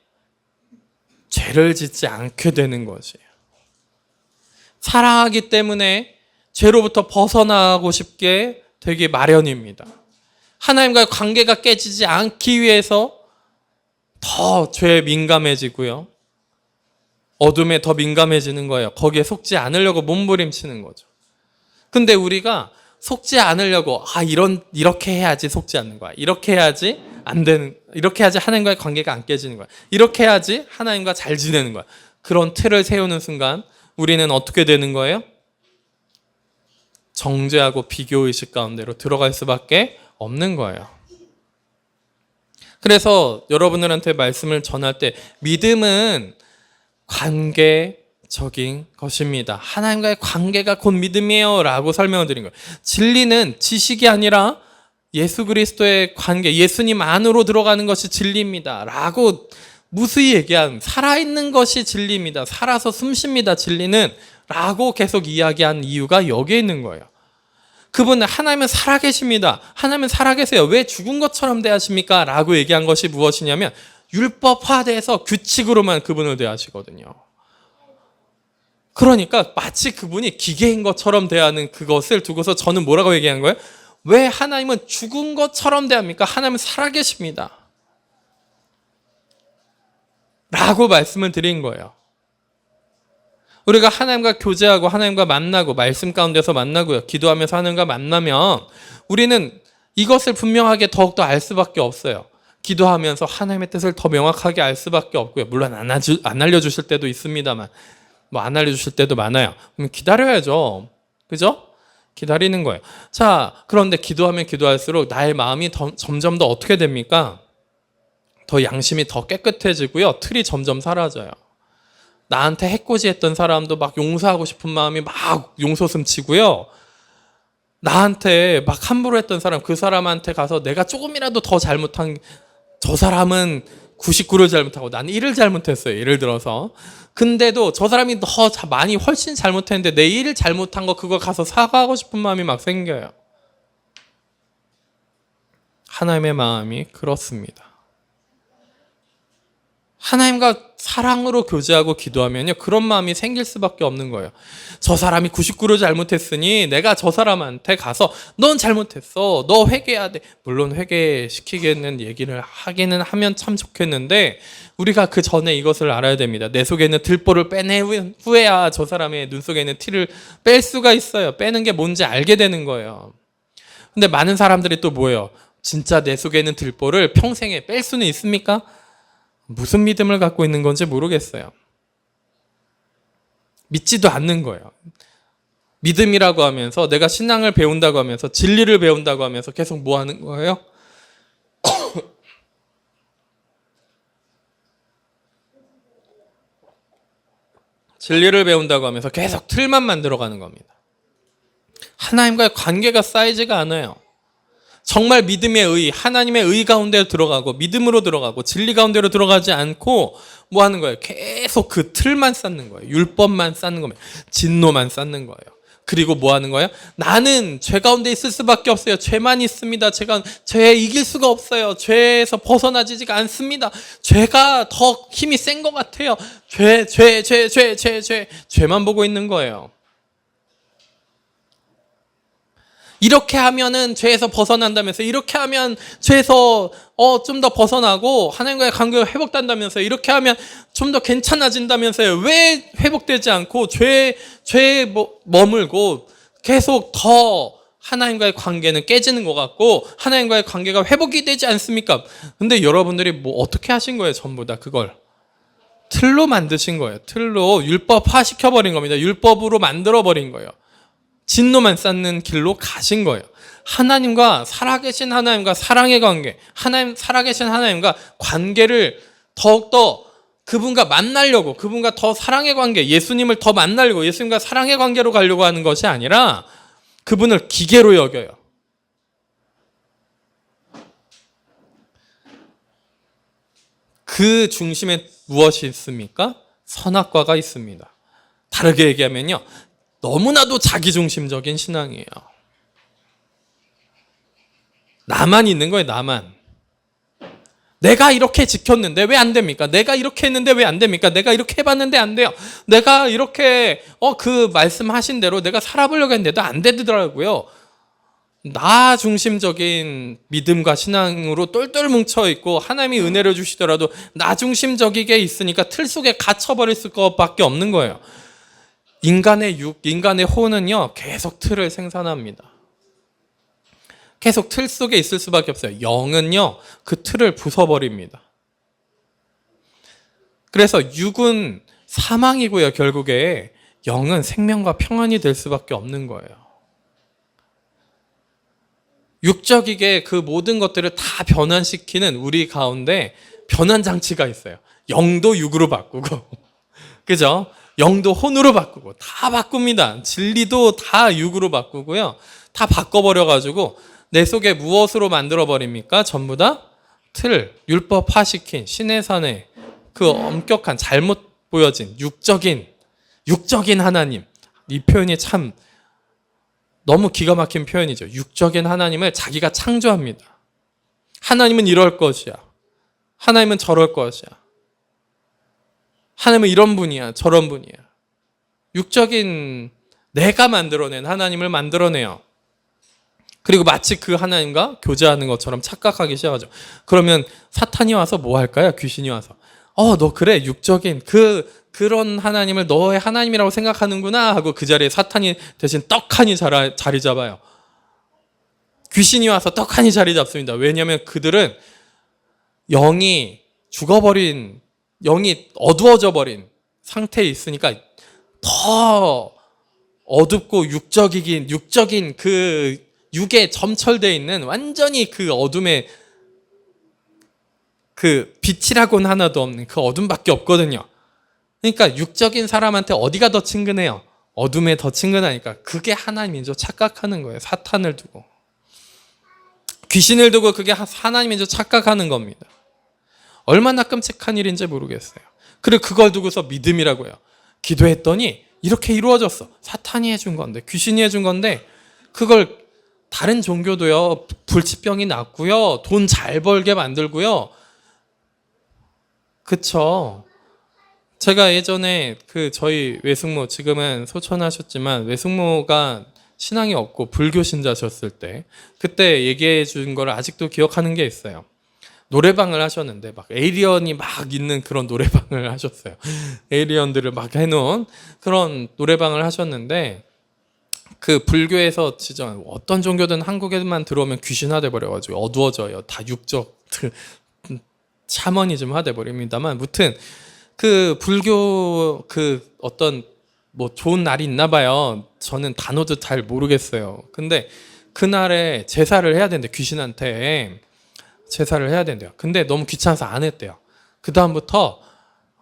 죄를 짓지 않게 되는 것이에요. 사랑하기 때문에 죄로부터 벗어나고 싶게 되기 마련입니다. 하나님과의 관계가 깨지지 않기 위해서 더 죄에 민감해지고요. 어둠에 더 민감해지는 거예요. 거기에 속지 않으려고 몸부림치는 거죠. 근데 우리가 속지 않으려고 이렇게 해야지 속지 않는 거야. 이렇게 해야지 안 되는, 이렇게 해야지 하나님과의 관계가 안 깨지는 거야. 이렇게 해야지 하나님과 잘 지내는 거야. 그런 틀을 세우는 순간 우리는 어떻게 되는 거예요? 정죄하고 비교의식 가운데로 들어갈 수밖에 없는 거예요. 그래서 여러분들한테 말씀을 전할 때 믿음은 관계적인 것입니다. 하나님과의 관계가 곧 믿음이에요 라고 설명을 드린 거예요. 진리는 지식이 아니라 예수 그리스도의 관계, 예수님 안으로 들어가는 것이 진리입니다 라고 무수히 얘기한, 살아있는 것이 진리입니다. 살아서 숨쉽니다 진리는 라고 계속 이야기한 이유가 여기에 있는 거예요. 그분은 하나님은 살아계십니다. 하나님은 살아계세요. 왜 죽은 것처럼 대하십니까? 라고 얘기한 것이 무엇이냐면 율법화돼서 규칙으로만 그분을 대하시거든요. 그러니까 마치 그분이 기계인 것처럼 대하는 그것을 두고서 저는 뭐라고 얘기한 거예요? 왜 하나님은 죽은 것처럼 대합니까? 하나님은 살아계십니다. 라고 말씀을 드린 거예요. 우리가 하나님과 교제하고 하나님과 만나고 말씀 가운데서 만나고요. 기도하면서 하나님과 만나면 우리는 이것을 분명하게 더욱더 알 수밖에 없어요. 기도하면서 하나님의 뜻을 더 명확하게 알 수밖에 없고요. 물론 안 알려주실 때도 있습니다만 안 알려주실 때도 많아요. 그럼 기다려야죠. 그죠? 기다리는 거예요. 자, 그런데 기도하면 기도할수록 나의 마음이 점점 더 어떻게 됩니까? 더 양심이 더 깨끗해지고요. 틀이 점점 사라져요. 나한테 해코지했던 사람도 막 용서하고 싶은 마음이 막 용서슴 치고요. 나한테 막 함부로 했던 사람, 그 사람한테 가서 내가 조금이라도 더 잘못한, 저 사람은 99를 잘못하고 나는 1을 잘못했어요. 예를 들어서. 근데도 저 사람이 더 많이 훨씬 잘못했는데 내 1을 잘못한 거 그거 가서 사과하고 싶은 마음이 막 생겨요. 하나님의 마음이 그렇습니다. 하나님과 사랑으로 교제하고 기도하면요, 그런 마음이 생길 수밖에 없는 거예요. 저 사람이 99를 잘못했으니 내가 저 사람한테 가서 넌 잘못했어, 너 회개해야 돼. 물론 회개시키겠는 얘기를 하기는 하면 참 좋겠는데 우리가 그 전에 이것을 알아야 됩니다. 내 속에 있는 들보를 빼낸 후에야 저 사람의 눈 속에 있는 티를 뺄 수가 있어요. 빼는 게 뭔지 알게 되는 거예요. 근데 많은 사람들이 또 뭐예요? 진짜 내 속에 있는 들보를 평생에 뺄 수는 있습니까? 무슨 믿음을 갖고 있는 건지 모르겠어요. 믿지도 않는 거예요. 믿음이라고 하면서 내가 신앙을 배운다고 하면서 진리를 배운다고 하면서 계속 뭐 하는 거예요? 진리를 배운다고 하면서 계속 틀만 만들어가는 겁니다. 하나님과의 관계가 쌓이지가 않아요. 정말 믿음의 의, 하나님의 의 가운데 들어가고 믿음으로 들어가고 진리 가운데로 들어가지 않고 뭐 하는 거예요? 계속 그 틀만 쌓는 거예요. 율법만 쌓는 거예요. 진노만 쌓는 거예요. 그리고 뭐 하는 거예요? 나는 죄 가운데 있을 수밖에 없어요. 죄만 있습니다. 제가 죄에 이길 수가 없어요. 죄에서 벗어나지가 않습니다. 죄가 더 힘이 센 것 같아요. 죄만 보고 있는 거예요. 이렇게 하면은 죄에서 벗어난다면서, 이렇게 하면 죄에서 좀 더 벗어나고 하나님과의 관계가 회복된다면서요. 이렇게 하면 좀 더 괜찮아진다면서요. 왜 회복되지 않고 죄에 머물고 계속 더 하나님과의 관계는 깨지는 것 같고 하나님과의 관계가 회복이 되지 않습니까? 근데 여러분들이 뭐 어떻게 하신 거예요? 전부 다 그걸 틀로 만드신 거예요. 틀로 율법화 시켜버린 겁니다. 율법으로 만들어버린 거예요. 진노만 쌓는 길로 가신 거예요. 하나님과 살아계신 하나님과 사랑의 관계, 살아계신 하나님과 관계를 더욱더 그분과 만나려고, 그분과 더 사랑의 관계, 예수님을 더 만나려고, 예수님과 사랑의 관계로 가려고 하는 것이 아니라 그분을 기계로 여겨요. 그 중심에 무엇이 있습니까? 선악과가 있습니다. 다르게 얘기하면요, 너무나도 자기중심적인 신앙이에요. 나만 있는 거예요, 나만. 내가 이렇게 지켰는데 왜 안 됩니까? 내가 이렇게 했는데 왜 안 됩니까? 내가 이렇게 해봤는데 안 돼요. 내가 이렇게 그 말씀하신 대로 내가 살아보려고 했는데도 안 되더라고요. 나 중심적인 믿음과 신앙으로 똘똘 뭉쳐있고 하나님이 은혜를 주시더라도 나 중심적이게 있으니까 틀 속에 갇혀버릴 수밖에 없는 거예요. 인간의 인간의 혼은요, 계속 틀을 생산합니다. 계속 틀 속에 있을 수밖에 없어요. 영은요, 그 틀을 부숴버립니다. 그래서 육은 사망이고요, 결국에 영은 생명과 평안이 될 수밖에 없는 거예요. 육적이게 그 모든 것들을 다 변환시키는 우리 가운데 변환장치가 있어요. 영도 육으로 바꾸고, 그죠? 영도 혼으로 바꾸고 다 바꿉니다. 진리도 다 육으로 바꾸고요. 다 바꿔버려가지고 내 속에 무엇으로 만들어버립니까? 전부 다 틀, 율법화시킨 시내산의 그 엄격한 잘못 보여진 육적인 하나님. 이 표현이 참 너무 기가 막힌 표현이죠. 육적인 하나님을 자기가 창조합니다. 하나님은 이럴 것이야. 하나님은 저럴 것이야. 하나님은 이런 분이야, 저런 분이야. 육적인 내가 만들어낸 하나님을 만들어내요. 그리고 마치 그 하나님과 교제하는 것처럼 착각하기 시작하죠. 그러면 사탄이 와서 뭐 할까요? 귀신이 와서 너 그래, 육적인 그런 하나님을 너의 하나님이라고 생각하는구나 하고 그 자리에 사탄이 대신 떡하니 자리 잡아요. 귀신이 와서 떡하니 자리 잡습니다. 왜냐하면 그들은 영이 죽어버린, 영이 어두워져 버린 상태에 있으니까 더 어둡고 육적인 그 육에 점철되어 있는 완전히 그 어둠에 그 빛이라고는 하나도 없는 그 어둠밖에 없거든요. 그러니까 육적인 사람한테 어디가 더 친근해요? 어둠에 더 친근하니까 그게 하나님인 줄 착각하는 거예요. 사탄을 두고. 귀신을 두고 그게 하나님인 줄 착각하는 겁니다. 얼마나 끔찍한 일인지 모르겠어요. 그리고 그걸 두고서 믿음이라고 해요. 기도했더니 이렇게 이루어졌어. 사탄이 해준 건데, 귀신이 해준 건데, 그걸 다른 종교도요, 불치병이 낫고요, 돈 잘 벌게 만들고요. 그쵸? 제가 예전에 저희 외숙모, 지금은 소천하셨지만 외숙모가 신앙이 없고 불교 신자셨을 때 그때 얘기해 준 걸 아직도 기억하는 게 있어요. 노래방을 하셨는데 막 에이리언이 막 있는 그런 노래방을 하셨어요. 에이리언들을 막 해놓은 그런 노래방을 하셨는데 그 불교에서 진짜 어떤 종교든 한국에만 들어오면 귀신화돼 버려가지고 어두워져요. 다 육적 샤머니즘 화돼 버립니다만, 무튼 그 불교 그 어떤 뭐 좋은 날이 있나 봐요. 저는 단어도 잘 모르겠어요. 근데 그날에 제사를 해야 된대. 귀신한테 제사를 해야 된대요. 근데 너무 귀찮아서 안 했대요. 그 다음부터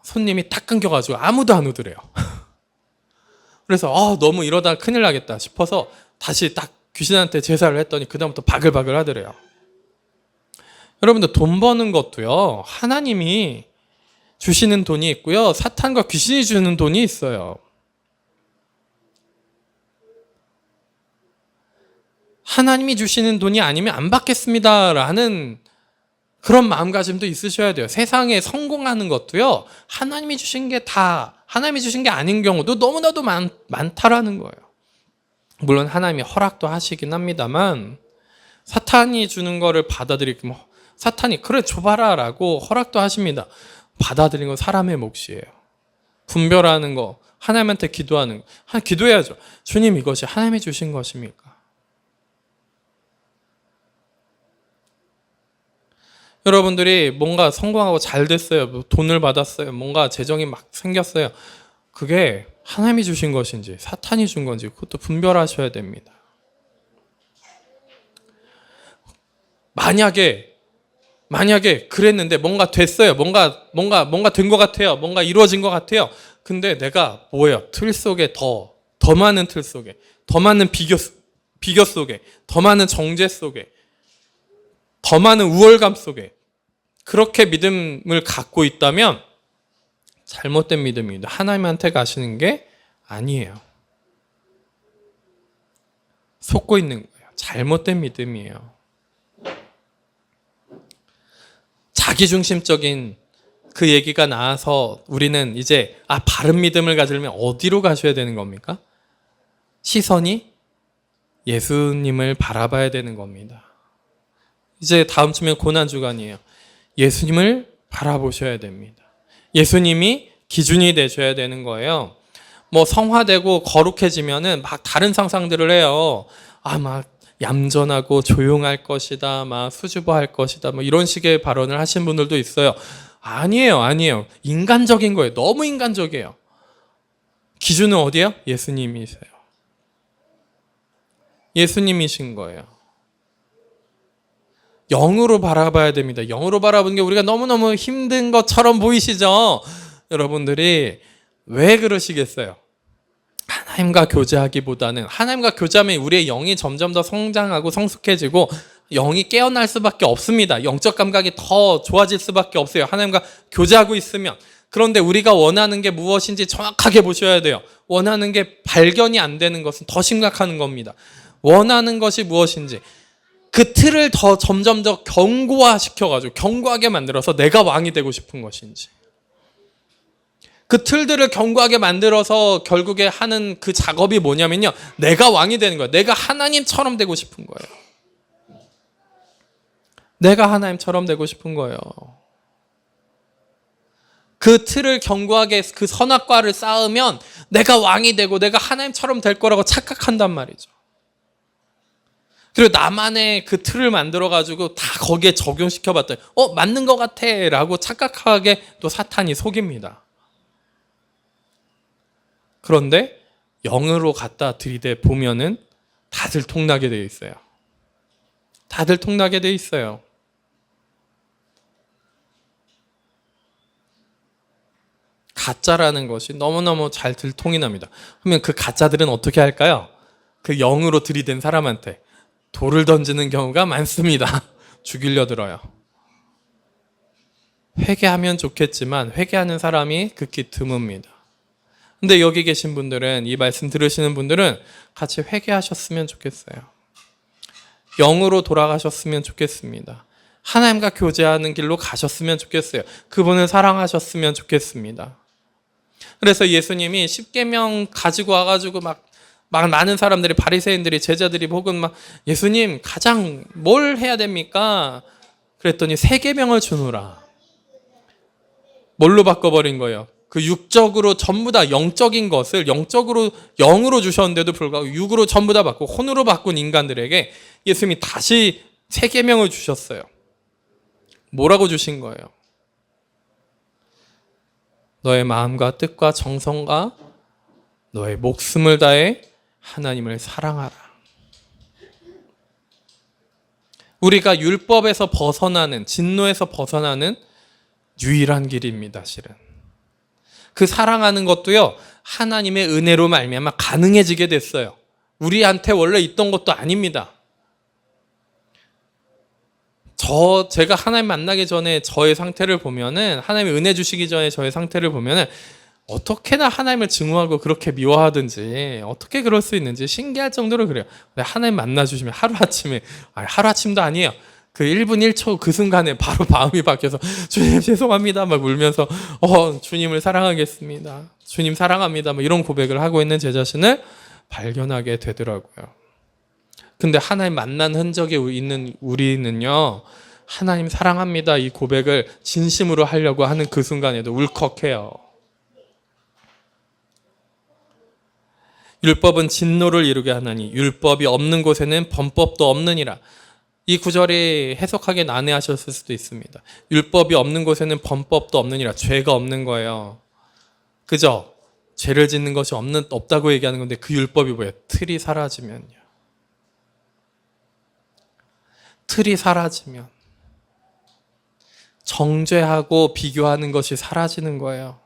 손님이 딱 끊겨가지고 아무도 안 오더래요. 그래서 너무 이러다 큰일 나겠다 싶어서 다시 딱 귀신한테 제사를 했더니 그다음부터 바글바글 하더래요. 여러분들 돈 버는 것도요. 하나님이 주시는 돈이 있고요. 사탄과 귀신이 주는 돈이 있어요. 하나님이 주시는 돈이 아니면 안 받겠습니다라는 그런 마음가짐도 있으셔야 돼요. 세상에 성공하는 것도요. 하나님이 주신 게 아닌 경우도 너무나도 많다라는 거예요. 물론 하나님이 허락도 하시긴 합니다만 사탄이 주는 거를 받아들이면 사탄이 그래 줘봐라 라고 허락도 하십니다. 받아들이는 건 사람의 몫이에요. 분별하는 거, 하나님한테 기도하는 거. 기도해야죠. 주님 이것이 하나님이 주신 것입니까? 여러분들이 뭔가 성공하고 잘 됐어요. 돈을 받았어요. 뭔가 재정이 막 생겼어요. 그게 하나님이 주신 것인지 사탄이 준 건지 그것도 분별하셔야 됩니다. 만약에 그랬는데 뭔가 됐어요. 뭔가 된 것 같아요. 뭔가 이루어진 것 같아요. 근데 내가 뭐예요? 틀 속에 더 많은 틀 속에, 더 많은 비교 속에, 더 많은 정죄 속에, 더 많은 우월감 속에 그렇게 믿음을 갖고 있다면 잘못된 믿음입니다. 하나님한테 가시는 게 아니에요. 속고 있는 거예요. 잘못된 믿음이에요. 자기중심적인 그 얘기가 나와서 우리는 이제 바른 믿음을 가지려면 어디로 가셔야 되는 겁니까? 시선이 예수님을 바라봐야 되는 겁니다. 이제 다음 주면 고난주간이에요. 예수님을 바라보셔야 됩니다. 예수님이 기준이 되셔야 되는 거예요. 뭐 성화되고 거룩해지면은 막 다른 상상들을 해요. 막 얌전하고 조용할 것이다, 막 수줍어할 것이다, 뭐 이런 식의 발언을 하신 분들도 있어요. 아니에요. 인간적인 거예요. 너무 인간적이에요. 기준은 어디예요? 예수님이세요. 예수님이신 거예요. 영으로 바라봐야 됩니다. 영으로 바라보는 게 우리가 너무너무 힘든 것처럼 보이시죠? 여러분들이 왜 그러시겠어요? 하나님과 교제하기보다는 하나님과 교제하면 우리의 영이 점점 더 성장하고 성숙해지고 영이 깨어날 수밖에 없습니다. 영적 감각이 더 좋아질 수밖에 없어요. 하나님과 교제하고 있으면. 그런데 우리가 원하는 게 무엇인지 정확하게 보셔야 돼요. 원하는 게 발견이 안 되는 것은 더 심각한 겁니다. 원하는 것이 무엇인지 그 틀을 더 점점 더 견고화시켜가지고 견고하게 만들어서 내가 왕이 되고 싶은 것인지 그 틀들을 견고하게 만들어서 결국에 하는 그 작업이 뭐냐면요. 내가 왕이 되는 거예요. 내가 하나님처럼 되고 싶은 거예요. 내가 하나님처럼 되고 싶은 거예요. 그 틀을 견고하게 그 선악과를 쌓으면 내가 왕이 되고 내가 하나님처럼 될 거라고 착각한단 말이죠. 그리고 나만의 그 틀을 만들어가지고 다 거기에 적용시켜봤더니 맞는 것 같아 라고 착각하게 또 사탄이 속입니다. 그런데 영으로 갖다 들이대 보면은 다들 통나게 되어 있어요. 다들 통나게 되어 있어요. 가짜라는 것이 너무너무 잘 들통이 납니다. 그러면 그 가짜들은 어떻게 할까요? 그 영으로 들이댄 사람한테 돌을 던지는 경우가 많습니다. 죽이려 들어요. 회개하면 좋겠지만 회개하는 사람이 극히 드뭅니다. 근데 여기 계신 분들은, 이 말씀 들으시는 분들은 같이 회개하셨으면 좋겠어요. 영으로 돌아가셨으면 좋겠습니다. 하나님과 교제하는 길로 가셨으면 좋겠어요. 그분을 사랑하셨으면 좋겠습니다. 그래서 예수님이 십계명 가지고 와가지고 막 많은 사람들이, 바리새인들이, 제자들이 혹은 막 예수님 가장 뭘 해야 됩니까? 그랬더니 세 계명을 주노라. 뭘로 바꿔버린 거예요? 그 육적으로 전부 다 영적인 것을 영적으로 영으로 주셨는데도 불구하고 육으로 전부 다 바꾸고 혼으로 바꾼 인간들에게 예수님이 다시 세 계명을 주셨어요. 뭐라고 주신 거예요? 너의 마음과 뜻과 정성과 너의 목숨을 다해 하나님을 사랑하라. 우리가 율법에서 벗어나는, 진노에서 벗어나는 유일한 길입니다, 실은. 그 사랑하는 것도요, 하나님의 은혜로 말미암아 가능해지게 됐어요. 우리한테 원래 있던 것도 아닙니다. 제가 하나님 만나기 전에 저의 상태를 보면은, 하나님이 은혜 주시기 전에 저의 상태를 보면은, 어떻게나 하나님을 증오하고 그렇게 미워하든지, 어떻게 그럴 수 있는지 신기할 정도로 그래요. 근데 하나님 만나주시면 하루아침도 아니에요. 그 1분 1초 그 순간에 바로 마음이 바뀌어서, 주님 죄송합니다. 막 울면서, 주님을 사랑하겠습니다. 주님 사랑합니다. 뭐 이런 고백을 하고 있는 제 자신을 발견하게 되더라고요. 근데 하나님 만난 흔적이 있는 우리는요, 하나님 사랑합니다 이 고백을 진심으로 하려고 하는 그 순간에도 울컥해요. 율법은 진노를 이루게 하나니 율법이 없는 곳에는 범법도 없느니라. 이 구절이 해석하기에 난해하셨을 수도 있습니다. 율법이 없는 곳에는 범법도 없느니라. 죄가 없는 거예요. 그죠? 죄를 짓는 것이 없다고 얘기하는 건데 그 율법이 뭐예요? 틀이 사라지면요. 틀이 사라지면 정죄하고 비교하는 것이 사라지는 거예요.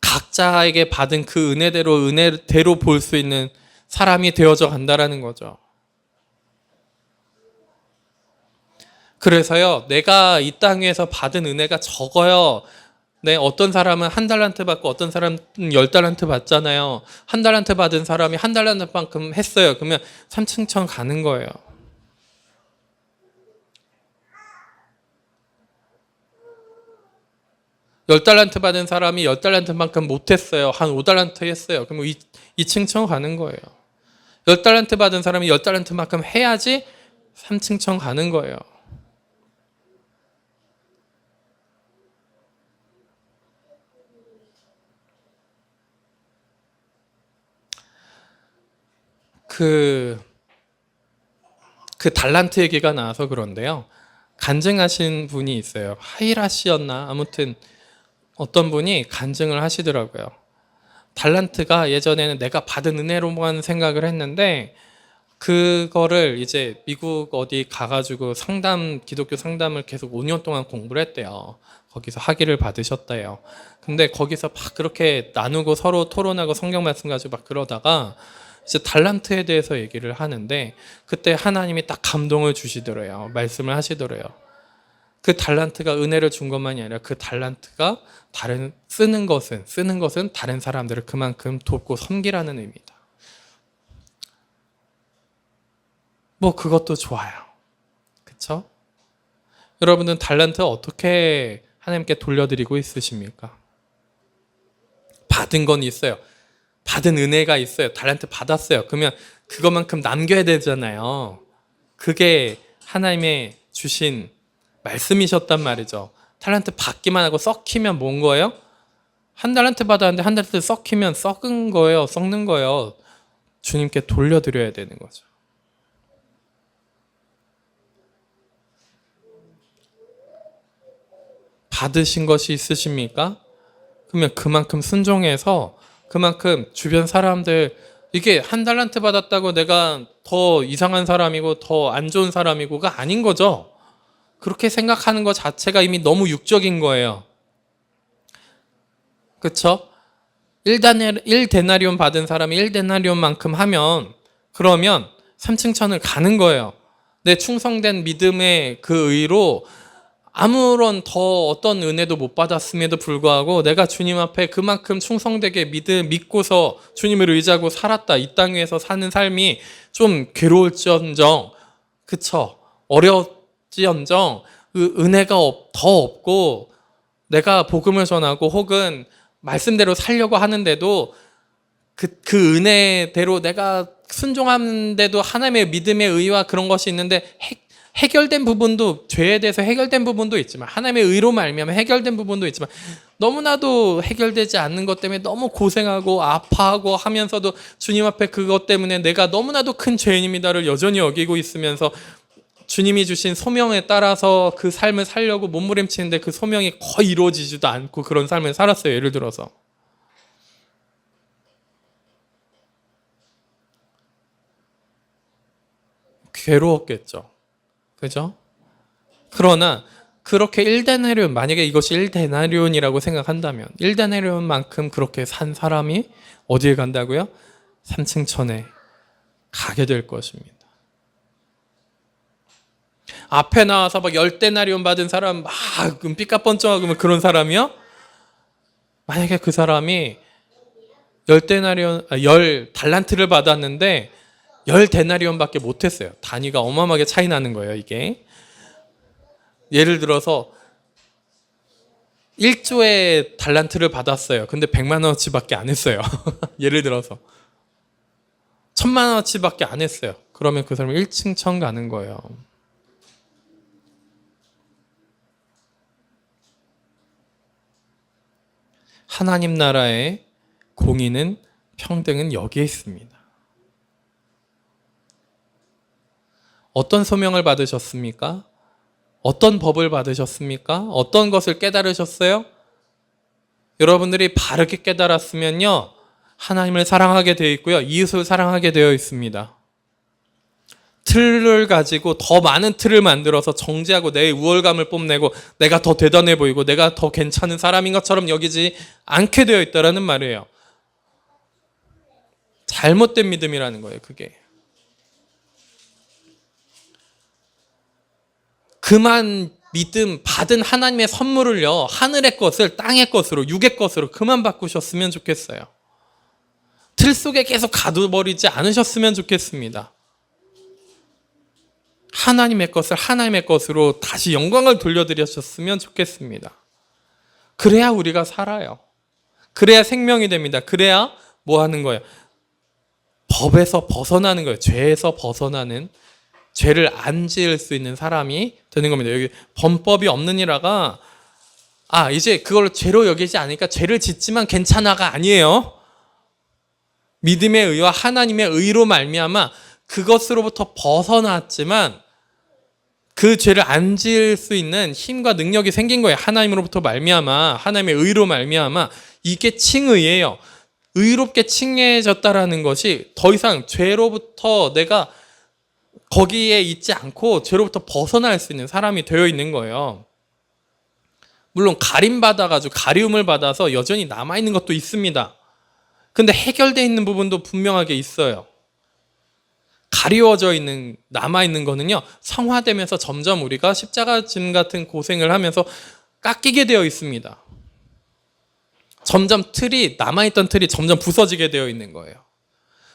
각자에게 받은 그 은혜대로 볼 수 있는 사람이 되어져 간다라는 거죠. 그래서요, 내가 이 땅 위에서 받은 은혜가 적어요. 네, 어떤 사람은 1달란트 받고 어떤 사람은 10달란트 받잖아요. 1달란트 받은 사람이 1달란트만큼 했어요. 그러면 3층천 가는 거예요. 열 달란트 받은 사람이 10달란트만큼 못했어요. 한 5달란트 했어요. 그러면 2층천 가는 거예요. 10달란트 받은 사람이 10달란트만큼 해야지 3층천 가는 거예요. 그 달란트 얘기가 나와서 그런데요. 간증하신 분이 있어요. 하이라 씨였나? 아무튼 어떤 분이 간증을 하시더라고요. 달란트가 예전에는 내가 받은 은혜로만 생각을 했는데 그거를 이제 미국 어디 가가지고 기독교 상담을 계속 5년 동안 공부를 했대요. 거기서 학위를 받으셨대요. 근데 거기서 막 그렇게 나누고 서로 토론하고 성경 말씀 가지고 막 그러다가 이제 달란트에 대해서 얘기를 하는데 그때 하나님이 딱 감동을 주시더래요. 말씀을 하시더래요. 그 달란트가 은혜를 준 것만이 아니라 그 달란트가 쓰는 것은 다른 사람들을 그만큼 돕고 섬기라는 의미다. 뭐 그것도 좋아요. 그쵸? 여러분은 달란트 어떻게 하나님께 돌려드리고 있으십니까? 받은 건 있어요. 받은 은혜가 있어요. 달란트 받았어요. 그러면 그것만큼 남겨야 되잖아요. 그게 하나님의 주신 말씀이셨단 말이죠. 달란트 받기만 하고 썩히면 뭔 거예요? 1달란트 받았는데 1달란트 썩히면 썩은 거예요. 썩는 거예요. 주님께 돌려드려야 되는 거죠. 받으신 것이 있으십니까? 그러면 그만큼 순종해서 그만큼 주변 사람들 이게 1달란트 받았다고 내가 더 이상한 사람이고 더 안 좋은 사람이고가 아닌 거죠. 그렇게 생각하는 것 자체가 이미 너무 육적인 거예요. 그렇죠? 1데나리온 받은 사람이 1데나리온만큼 하면 그러면 3층천을 가는 거예요. 내 충성된 믿음의 그 의로 아무런 더 어떤 은혜도 못 받았음에도 불구하고 내가 주님 앞에 그만큼 충성되게 믿고서 주님을 의지하고 살았다. 이 땅 위에서 사는 삶이 좀 괴로울지언정, 그쵸? 어려울지언정, 은혜가 더 없고 내가 복음을 전하고 혹은 말씀대로 살려고 하는데도 그 은혜대로 내가 순종하는데도 하나님의 믿음의 의와 그런 것이 있는데 해결된 부분도 죄에 대해서 해결된 부분도 있지만 하나님의 의로 말미암아 해결된 부분도 있지만 너무나도 해결되지 않는 것 때문에 너무 고생하고 아파하고 하면서도 주님 앞에 그것 때문에 내가 너무나도 큰 죄인입니다를 여전히 여기고 있으면서 주님이 주신 소명에 따라서 그 삶을 살려고 몸부림치는데 그 소명이 거의 이루어지지도 않고 그런 삶을 살았어요. 예를 들어서 괴로웠겠죠. 그죠? 그러나 그렇게 1데나리온, 만약에 이것이 1데나리온이라고 생각한다면 1데나리온만큼 그렇게 산 사람이 어디에 간다고요? 3층천에 가게 될 것입니다. 앞에 나와서 막 10데나리온 받은 사람 막 삐까 번쩍하고 그런 사람이요? 만약에 그 사람이 10달란트를 받았는데 10데나리온밖에 못했어요. 단위가 어마어마하게 차이 나는 거예요, 이게. 예를 들어서 1조의 달란트를 받았어요. 근데 100만 원어치밖에 안 했어요. 예를 들어서 1000만 원어치밖에 안 했어요. 그러면 그 사람은 1층천 가는 거예요. 하나님 나라의 공의는, 평등은 여기에 있습니다. 어떤 소명을 받으셨습니까? 어떤 법을 받으셨습니까? 어떤 것을 깨달으셨어요? 여러분들이 바르게 깨달았으면요, 하나님을 사랑하게 되어 있고요, 이웃을 사랑하게 되어 있습니다. 틀을 가지고 더 많은 틀을 만들어서 정죄하고 내 우월감을 뽐내고 내가 더 대단해 보이고 내가 더 괜찮은 사람인 것처럼 여기지 않게 되어 있다라는 말이에요. 잘못된 믿음이라는 거예요, 그게. 그만 믿음, 받은 하나님의 선물을요, 하늘의 것을 땅의 것으로, 육의 것으로 그만 바꾸셨으면 좋겠어요. 틀 속에 계속 가둬버리지 않으셨으면 좋겠습니다. 하나님의 것을 하나님의 것으로 다시 영광을 돌려드렸으면 좋겠습니다. 그래야 우리가 살아요. 그래야 생명이 됩니다. 그래야 뭐 하는 거예요? 법에서 벗어나는 거예요. 죄에서 벗어나는, 죄를 안 지을 수 있는 사람이 되는 겁니다. 여기 범법이 없느니라가 이제 그걸 죄로 여기지 않으니까 죄를 짓지만 괜찮아가 아니에요. 믿음의 의와 하나님의 의로 말미암아 그것으로부터 벗어났지만 그 죄를 안 지을 수 있는 힘과 능력이 생긴 거예요. 하나님으로부터 말미암아, 하나님의 의로 말미암아. 이게 칭의예요. 의롭게 칭해졌다라는 것이 더 이상 죄로부터 내가 거기에 있지 않고 죄로부터 벗어날 수 있는 사람이 되어 있는 거예요. 물론 가림받아가지고 가리움을 받아서 여전히 남아있는 것도 있습니다. 근데 해결되어 있는 부분도 분명하게 있어요. 가리워져 있는, 남아있는 거는요, 성화되면서 점점 우리가 십자가 짐 같은 고생을 하면서 깎이게 되어 있습니다. 점점 남아있던 틀이 점점 부서지게 되어 있는 거예요.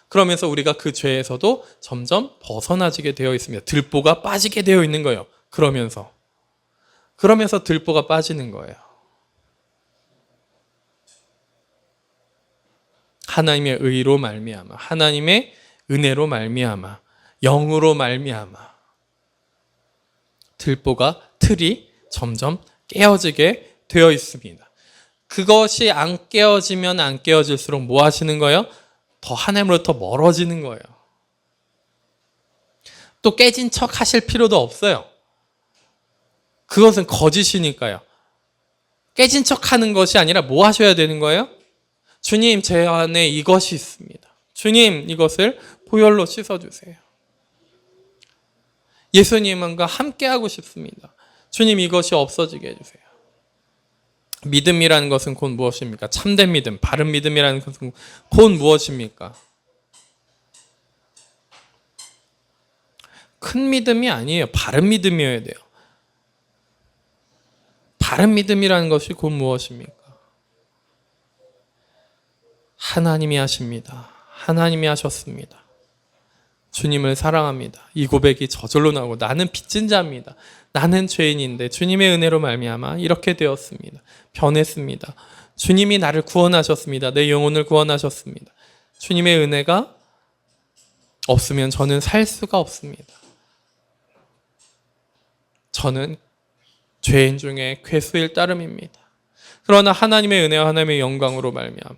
그러면서 우리가 그 죄에서도 점점 벗어나지게 되어 있습니다. 들보가 빠지게 되어 있는 거예요. 그러면서 들보가 빠지는 거예요. 하나님의 의로 말미암아, 하나님의 은혜로 말미암아, 영으로 말미암아 틀이 점점 깨어지게 되어 있습니다. 그것이 안 깨어지면 안 깨어질수록 뭐 하시는 거예요? 더 하나님으로부터 멀어지는 거예요. 또 깨진 척 하실 필요도 없어요. 그것은 거짓이니까요. 깨진 척 하는 것이 아니라 뭐 하셔야 되는 거예요? 주님, 제 안에 이것이 있습니다. 주님, 이것을 보혈로 씻어주세요. 예수님과 함께하고 싶습니다. 주님, 이것이 없어지게 해주세요. 믿음이라는 것은 곧 무엇입니까? 참된 믿음, 바른 믿음이라는 것은 곧 무엇입니까? 큰 믿음이 아니에요. 바른 믿음이어야 돼요. 바른 믿음이라는 것이 곧 무엇입니까? 하나님이 하십니다. 하나님이 하셨습니다. 주님을 사랑합니다. 이 고백이 저절로 나오고 나는 빚진 자입니다. 나는 죄인인데 주님의 은혜로 말미암아 이렇게 되었습니다. 변했습니다. 주님이 나를 구원하셨습니다. 내 영혼을 구원하셨습니다. 주님의 은혜가 없으면 저는 살 수가 없습니다. 저는 죄인 중에 괴수일 따름입니다. 그러나 하나님의 은혜와 하나님의 영광으로 말미암아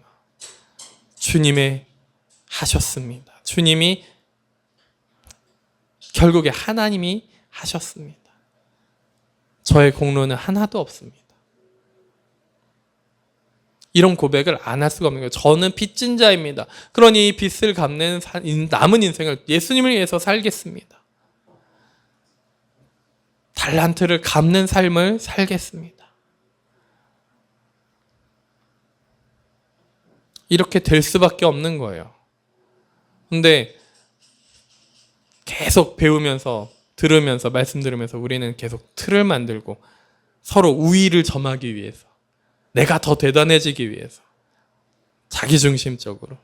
주님의 하셨습니다. 주님이 결국에 하나님이 하셨습니다. 저의 공로는 하나도 없습니다. 이런 고백을 안 할 수가 없는 거예요. 저는 빚진 자입니다. 그러니 이 빚을 갚는 남은 인생을 예수님을 위해서 살겠습니다. 달란트를 갚는 삶을 살겠습니다. 이렇게 될 수밖에 없는 거예요. 근데 계속 배우면서 들으면서 말씀 들으면서 우리는 계속 틀을 만들고 서로 우위를 점하기 위해서, 내가 더 대단해지기 위해서 자기중심적으로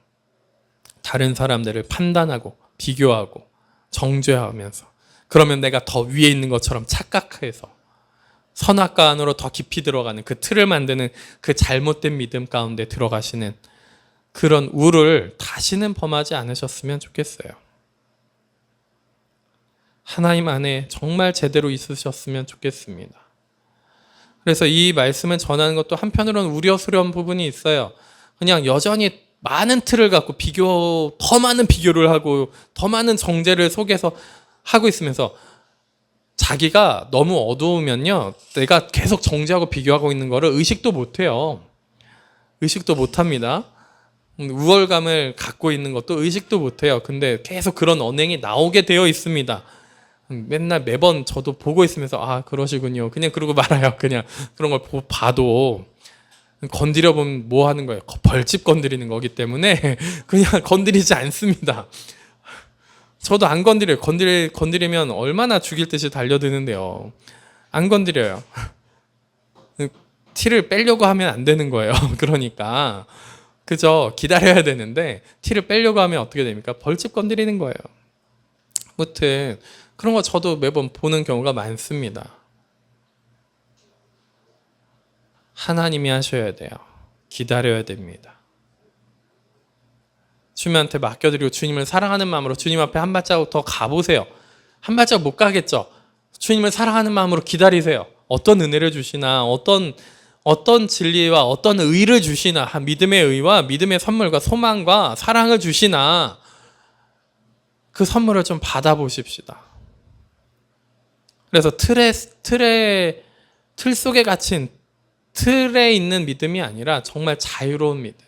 다른 사람들을 판단하고 비교하고 정죄하면서, 그러면 내가 더 위에 있는 것처럼 착각해서 선악과 안으로 더 깊이 들어가는 그 틀을 만드는 그 잘못된 믿음 가운데 들어가시는 그런 우를 다시는 범하지 않으셨으면 좋겠어요. 하나님 안에 정말 제대로 있으셨으면 좋겠습니다. 그래서 이 말씀을 전하는 것도 한편으로는 우려스러운 부분이 있어요. 그냥 여전히 많은 틀을 갖고 더 많은 비교를 하고 더 많은 정죄를 속에서 하고 있으면서 자기가 너무 어두우면요, 내가 계속 정죄하고 비교하고 있는 거를 의식도 못해요. 의식도 못합니다. 우월감을 갖고 있는 것도 의식도 못해요. 근데 계속 그런 언행이 나오게 되어 있습니다. 맨날 매번 저도 보고 있으면서 아 그러시군요. 그냥 그러고 말아요. 그냥 그런 걸 봐도 건드려 보면 뭐 하는 거예요? 벌집 건드리는 거기 때문에 그냥 건드리지 않습니다. 저도 안 건드려요. 건드리면 얼마나 죽일 듯이 달려드는데요. 안 건드려요. 티를 빼려고 하면 안 되는 거예요. 그러니까 그저 기다려야 되는데 티를 빼려고 하면 어떻게 됩니까? 벌집 건드리는 거예요. 아무튼 그런 거 저도 매번 보는 경우가 많습니다. 하나님이 하셔야 돼요. 기다려야 됩니다. 주님한테 맡겨드리고 주님을 사랑하는 마음으로 주님 앞에 한 발자국 더 가보세요. 한 발자국 못 가겠죠. 주님을 사랑하는 마음으로 기다리세요. 어떤 은혜를 주시나, 어떤 진리와 어떤 의를 주시나, 믿음의 의와 믿음의 선물과 소망과 사랑을 주시나, 그 선물을 좀 받아보십시다. 그래서 틀 속에 갇힌 틀에 있는 믿음이 아니라 정말 자유로운 믿음,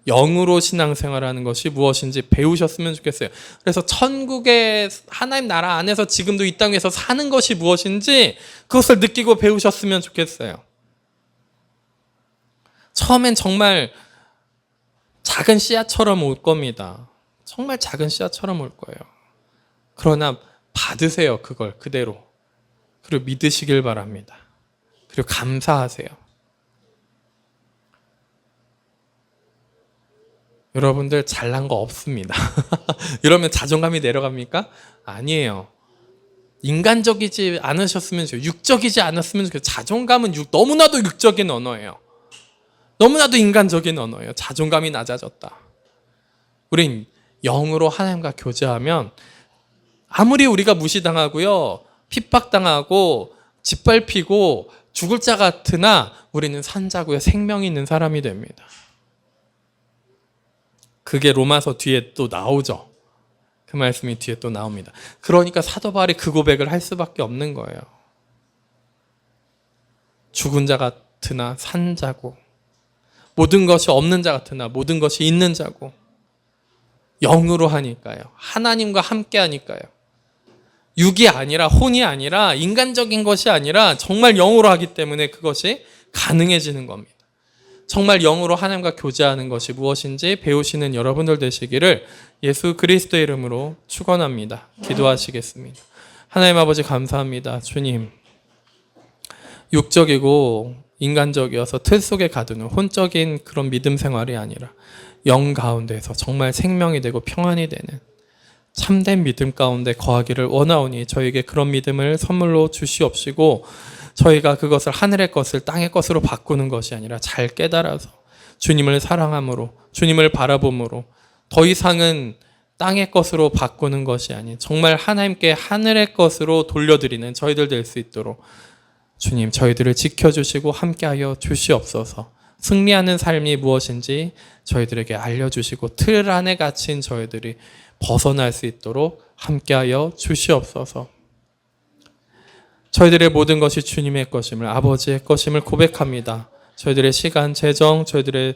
영으로 신앙생활하는 것이 무엇인지 배우셨으면 좋겠어요. 그래서 천국의 하나님 나라 안에서 지금도 이 땅에서 사는 것이 무엇인지 그것을 느끼고 배우셨으면 좋겠어요. 처음엔 정말 작은 씨앗처럼 올 겁니다. 정말 작은 씨앗처럼 올 거예요. 그러나 받으세요. 그걸 그대로. 그리고 믿으시길 바랍니다. 그리고 감사하세요. 여러분들 잘난 거 없습니다. 이러면 자존감이 내려갑니까? 아니에요. 인간적이지 않으셨으면 좋겠어요. 육적이지 않았으면 좋겠어요. 자존감은 너무나도 육적인 언어예요. 너무나도 인간적인 언어예요. 자존감이 낮아졌다. 우린 영으로 하나님과 교제하면 아무리 우리가 무시당하고요, 핍박당하고 짓밟히고 죽을 자 같으나 우리는 산자고요, 생명이 있는 사람이 됩니다. 그게 로마서 뒤에 또 나오죠. 그 말씀이 뒤에 또 나옵니다. 그러니까 사도 바울이 그 고백을 할 수밖에 없는 거예요. 죽은 자 같으나 산 자고, 모든 것이 없는 자 같으나 모든 것이 있는 자고, 영으로 하니까요. 하나님과 함께 하니까요. 육이 아니라, 혼이 아니라, 인간적인 것이 아니라 정말 영으로 하기 때문에 그것이 가능해지는 겁니다. 정말 영으로 하나님과 교제하는 것이 무엇인지 배우시는 여러분들 되시기를 예수 그리스도의 이름으로 축원합니다. 기도하시겠습니다. 하나님 아버지 감사합니다. 주님, 육적이고 인간적이어서 틀 속에 가두는 혼적인 그런 믿음 생활이 아니라 영 가운데서 정말 생명이 되고 평안이 되는 참된 믿음 가운데 거하기를 원하오니 저에게 그런 믿음을 선물로 주시옵시고, 저희가 그것을 하늘의 것을 땅의 것으로 바꾸는 것이 아니라 잘 깨달아서 주님을 사랑함으로, 주님을 바라봄으로 더 이상은 땅의 것으로 바꾸는 것이 아닌 정말 하나님께 하늘의 것으로 돌려드리는 저희들 될 수 있도록 주님, 저희들을 지켜주시고 함께하여 주시옵소서. 승리하는 삶이 무엇인지 저희들에게 알려주시고 틀 안에 갇힌 저희들이 벗어날 수 있도록 함께하여 주시옵소서. 저희들의 모든 것이 주님의 것임을, 아버지의 것임을 고백합니다. 저희들의 시간, 재정, 저희들의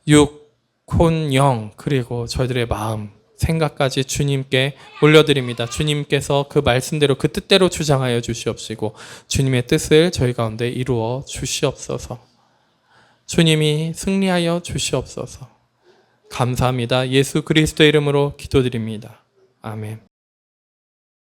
육, 혼, 영, 그리고 저희들의 마음, 생각까지 주님께 올려드립니다. 주님께서 그 말씀대로 그 뜻대로 주장하여 주시옵시고 주님의 뜻을 저희 가운데 이루어 주시옵소서. 주님이 승리하여 주시옵소서. 감사합니다. 예수 그리스도의 이름으로 기도드립니다. 아멘.